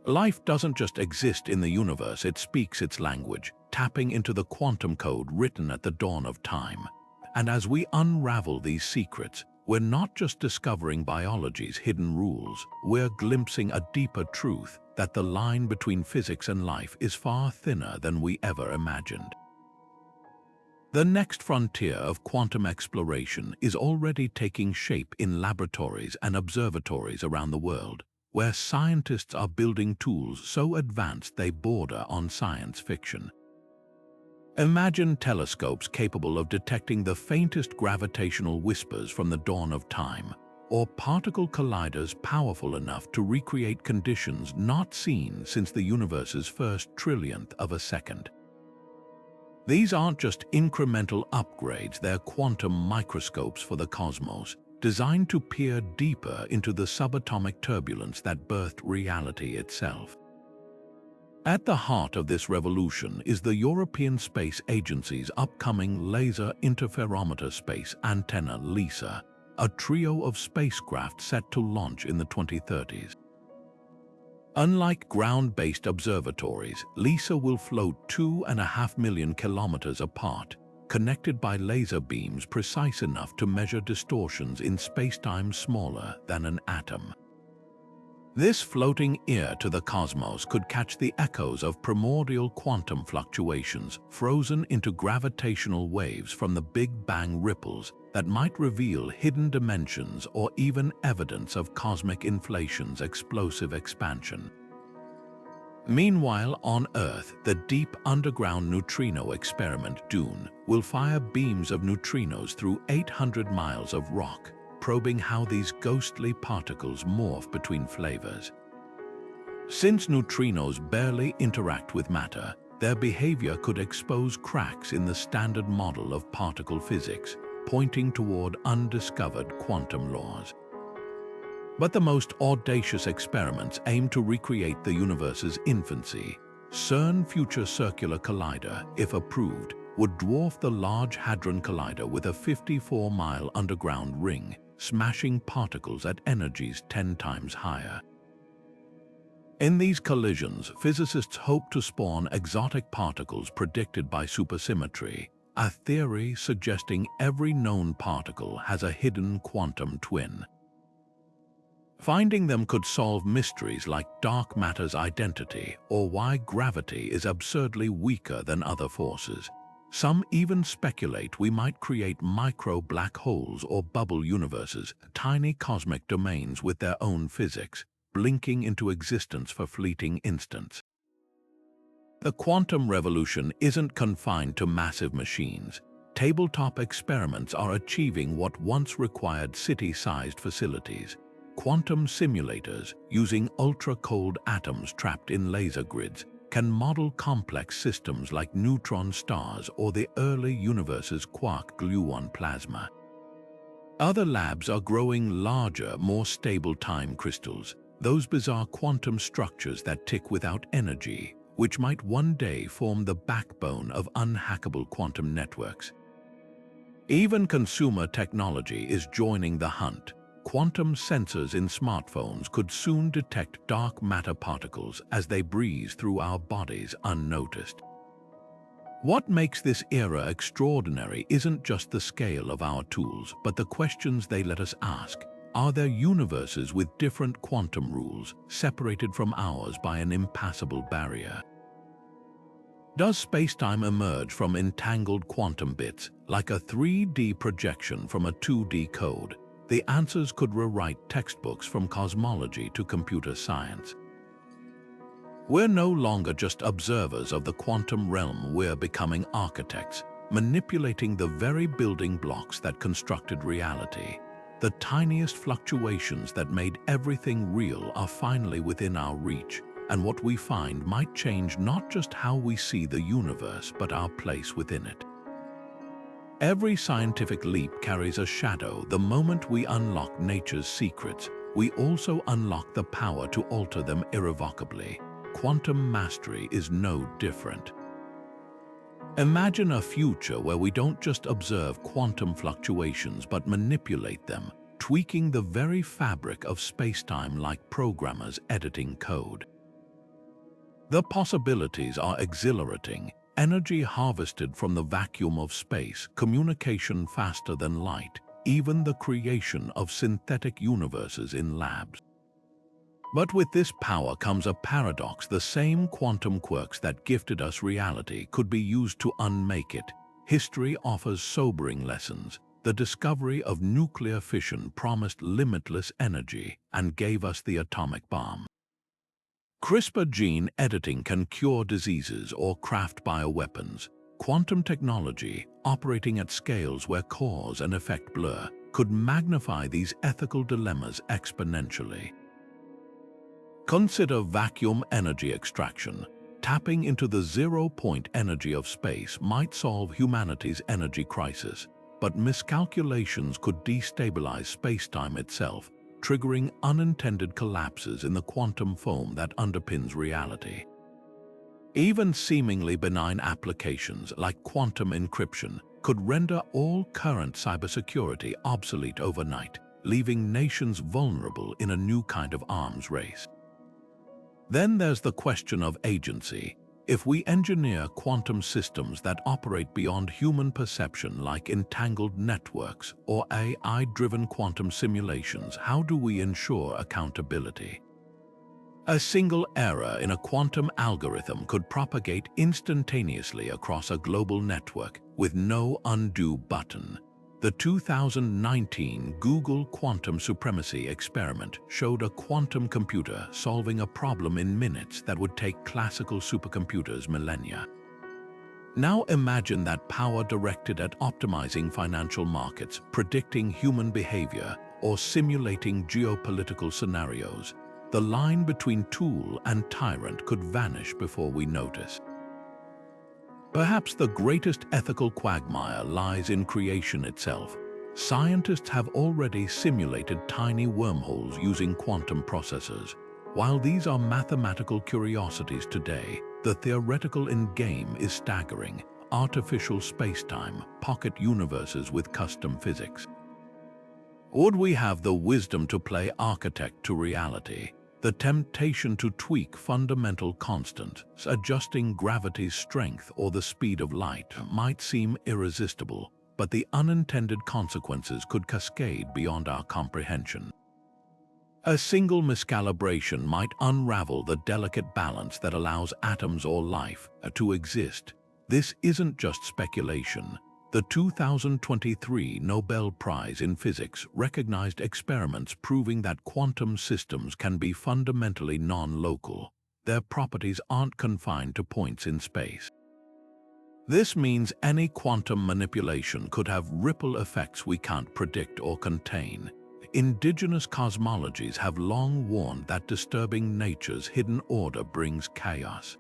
Life doesn't just exist in the universe, it speaks its language, tapping into the quantum code written at the dawn of time. And as we unravel these secrets, we're not just discovering biology's hidden rules, we're glimpsing a deeper truth: that the line between physics and life is far thinner than we ever imagined. The next frontier of quantum exploration is already taking shape in laboratories and observatories around the world, where scientists are building tools so advanced they border on science fiction. Imagine telescopes capable of detecting the faintest gravitational whispers from the dawn of time, or particle colliders powerful enough to recreate conditions not seen since the universe's first trillionth of a second. These aren't just incremental upgrades, they're quantum microscopes for the cosmos, designed to peer deeper into the subatomic turbulence that birthed reality itself. At the heart of this revolution is the European Space Agency's upcoming Laser Interferometer Space Antenna LISA, a trio of spacecraft set to launch in the 2030s. Unlike ground-based observatories, LISA will float 2.5 million kilometers apart, connected by laser beams precise enough to measure distortions in spacetime smaller than an atom. This floating ear to the cosmos could catch the echoes of primordial quantum fluctuations frozen into gravitational waves from the Big Bang ripples that might reveal hidden dimensions or even evidence of cosmic inflation's explosive expansion. Meanwhile, on Earth, the deep underground neutrino experiment DUNE will fire beams of neutrinos through 800 miles of rock, probing how these ghostly particles morph between flavors. Since neutrinos barely interact with matter, their behavior could expose cracks in the standard model of particle physics, pointing toward undiscovered quantum laws. But the most audacious experiments aim to recreate the universe's infancy. CERN Future Circular Collider, if approved, would dwarf the Large Hadron Collider with a 54-mile underground ring, smashing particles at energies 10 times higher. In these collisions, physicists hope to spawn exotic particles predicted by supersymmetry, a theory suggesting every known particle has a hidden quantum twin. Finding them could solve mysteries like dark matter's identity or why gravity is absurdly weaker than other forces. Some even speculate we might create micro-black holes or bubble universes, tiny cosmic domains with their own physics, blinking into existence for fleeting instants. The quantum revolution isn't confined to massive machines. Tabletop experiments are achieving what once required city-sized facilities. Quantum simulators, using ultra-cold atoms trapped in laser grids, can model complex systems like neutron stars or the early universe's quark-gluon plasma. Other labs are growing larger, more stable time crystals, those bizarre quantum structures that tick without energy, which might one day form the backbone of unhackable quantum networks. Even consumer technology is joining the hunt. Quantum sensors in smartphones could soon detect dark matter particles as they breeze through our bodies unnoticed. What makes this era extraordinary isn't just the scale of our tools, but the questions they let us ask. Are there universes with different quantum rules, separated from ours by an impassable barrier? Does spacetime emerge from entangled quantum bits, like a 3D projection from a 2D code? The answers could rewrite textbooks from cosmology to computer science. We're no longer just observers of the quantum realm, we're becoming architects, manipulating the very building blocks that constructed reality. The tiniest fluctuations that made everything real are finally within our reach, and what we find might change not just how we see the universe, but our place within it. Every scientific leap carries a shadow. The moment we unlock nature's secrets, we also unlock the power to alter them irrevocably. Quantum mastery is no different. Imagine a future where we don't just observe quantum fluctuations but manipulate them, tweaking the very fabric of space-time like programmers editing code. The possibilities are exhilarating: energy harvested from the vacuum of space, communication faster than light, even the creation of synthetic universes in labs. But with this power comes a paradox: the same quantum quirks that gifted us reality could be used to unmake it. History offers sobering lessons. The discovery of nuclear fission promised limitless energy and gave us the atomic bomb. CRISPR gene editing can cure diseases or craft bioweapons. Quantum technology, operating at scales where cause and effect blur, could magnify these ethical dilemmas exponentially. Consider vacuum energy extraction. Tapping into the zero-point energy of space might solve humanity's energy crisis, but miscalculations could destabilize space-time itself, triggering unintended collapses in the quantum foam that underpins reality. Even seemingly benign applications like quantum encryption could render all current cybersecurity obsolete overnight, leaving nations vulnerable in a new kind of arms race. Then there's the question of agency. If we engineer quantum systems that operate beyond human perception, like entangled networks or AI-driven quantum simulations, how do we ensure accountability? A single error in a quantum algorithm could propagate instantaneously across a global network with no undo button. The 2019 Google Quantum Supremacy experiment showed a quantum computer solving a problem in minutes that would take classical supercomputers millennia. Now imagine that power directed at optimizing financial markets, predicting human behavior, or simulating geopolitical scenarios. The line between tool and tyrant could vanish before we notice. Perhaps the greatest ethical quagmire lies in creation itself. Scientists have already simulated tiny wormholes using quantum processors. While these are mathematical curiosities today, the theoretical endgame is staggering: artificial spacetime, pocket universes with custom physics. Would we have the wisdom to play architect to reality? The temptation to tweak fundamental constants, adjusting gravity's strength or the speed of light, might seem irresistible, but the unintended consequences could cascade beyond our comprehension. A single miscalibration might unravel the delicate balance that allows atoms or life to exist. This isn't just speculation. The 2023 Nobel Prize in Physics recognized experiments proving that quantum systems can be fundamentally non-local. Their properties aren't confined to points in space. This means any quantum manipulation could have ripple effects we can't predict or contain. Indigenous cosmologies have long warned that disturbing nature's hidden order brings chaos.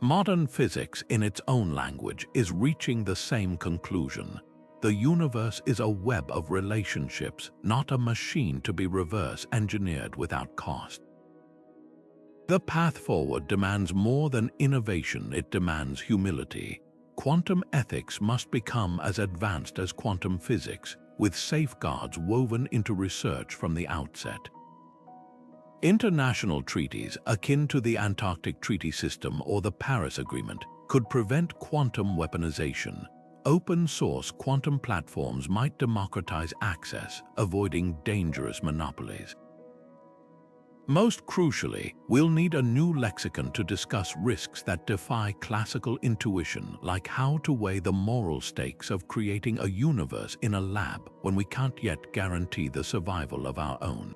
Modern physics, in its own language, is reaching the same conclusion. The universe is a web of relationships, not a machine to be reverse engineered without cost. The path forward demands more than innovation, it demands humility. Quantum ethics must become as advanced as quantum physics, with safeguards woven into research from the outset. International treaties, akin to the Antarctic Treaty System or the Paris Agreement, could prevent quantum weaponization. Open-source quantum platforms might democratize access, avoiding dangerous monopolies. Most crucially, we'll need a new lexicon to discuss risks that defy classical intuition, like how to weigh the moral stakes of creating a universe in a lab when we can't yet guarantee the survival of our own.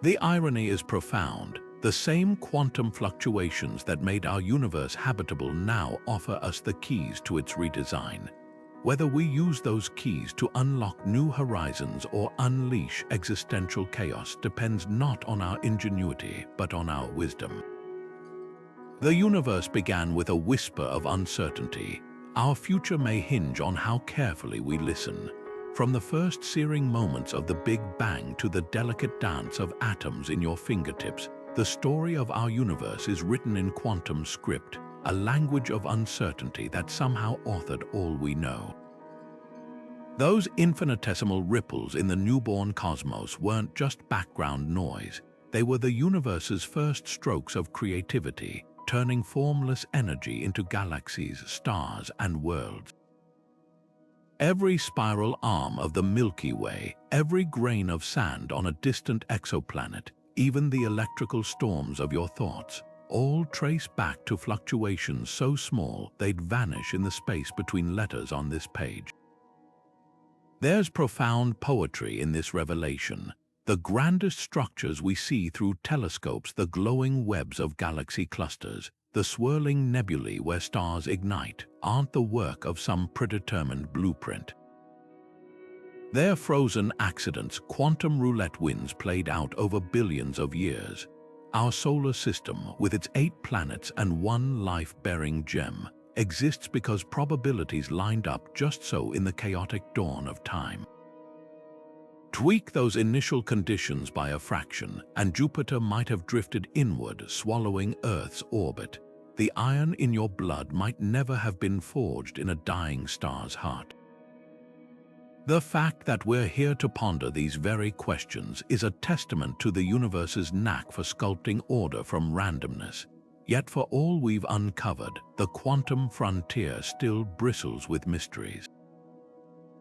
The irony is profound. The same quantum fluctuations that made our universe habitable now offer us the keys to its redesign. Whether we use those keys to unlock new horizons or unleash existential chaos depends not on our ingenuity, but on our wisdom. The universe began with a whisper of uncertainty. Our future may hinge on how carefully we listen. From the first searing moments of the Big Bang to the delicate dance of atoms in your fingertips, the story of our universe is written in quantum script, a language of uncertainty that somehow authored all we know. Those infinitesimal ripples in the newborn cosmos weren't just background noise. They were the universe's first strokes of creativity, turning formless energy into galaxies, stars, and worlds. Every spiral arm of the Milky Way, every grain of sand on a distant exoplanet, even the electrical storms of your thoughts, all trace back to fluctuations so small they'd vanish in the space between letters on this page. There's profound poetry in this revelation. The grandest structures we see through telescopes, the glowing webs of galaxy clusters, the swirling nebulae where stars ignite, aren't the work of some predetermined blueprint. They're frozen accidents, quantum roulette wins played out over billions of years. Our solar system, with its 8 planets and one life-bearing gem, exists because probabilities lined up just so in the chaotic dawn of time. Tweak those initial conditions by a fraction, and Jupiter might have drifted inward, swallowing Earth's orbit. The iron in your blood might never have been forged in a dying star's heart. The fact that we're here to ponder these very questions is a testament to the universe's knack for sculpting order from randomness. Yet for all we've uncovered, the quantum frontier still bristles with mysteries.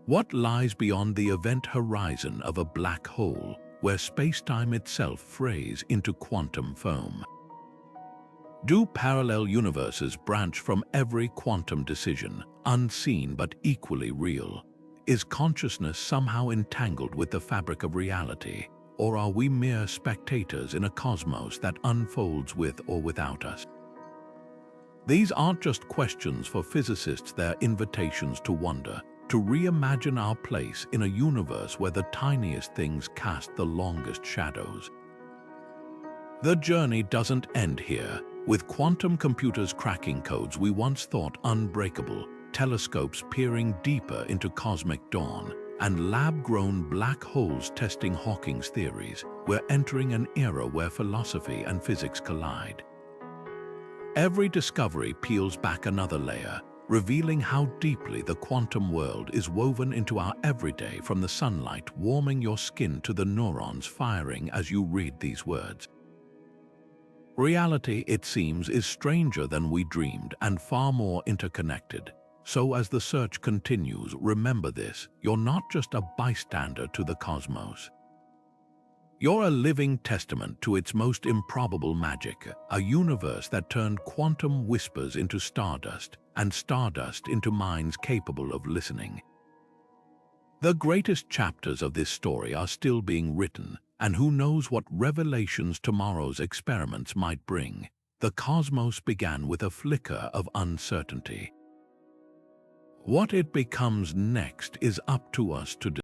What lies beyond the event horizon of a black hole, where space-time itself frays into quantum foam? Do parallel universes branch from every quantum decision, unseen but equally real? Is consciousness somehow entangled with the fabric of reality, or are we mere spectators in a cosmos that unfolds with or without us? These aren't just questions for physicists, they're invitations to wonder, to reimagine our place in a universe where the tiniest things cast the longest shadows. The journey doesn't end here. With quantum computers cracking codes we once thought unbreakable, telescopes peering deeper into cosmic dawn, and lab-grown black holes testing Hawking's theories, we're entering an era where philosophy and physics collide. Every discovery peels back another layer, revealing how deeply the quantum world is woven into our everyday, from the sunlight warming your skin to the neurons firing as you read these words. Reality, it seems, is stranger than we dreamed and far more interconnected. So as the search continues, remember this: you're not just a bystander to the cosmos. You're a living testament to its most improbable magic, a universe that turned quantum whispers into stardust, and stardust into minds capable of listening. The greatest chapters of this story are still being written, and who knows what revelations tomorrow's experiments might bring. The cosmos began with a flicker of uncertainty. What it becomes next is up to us to decide.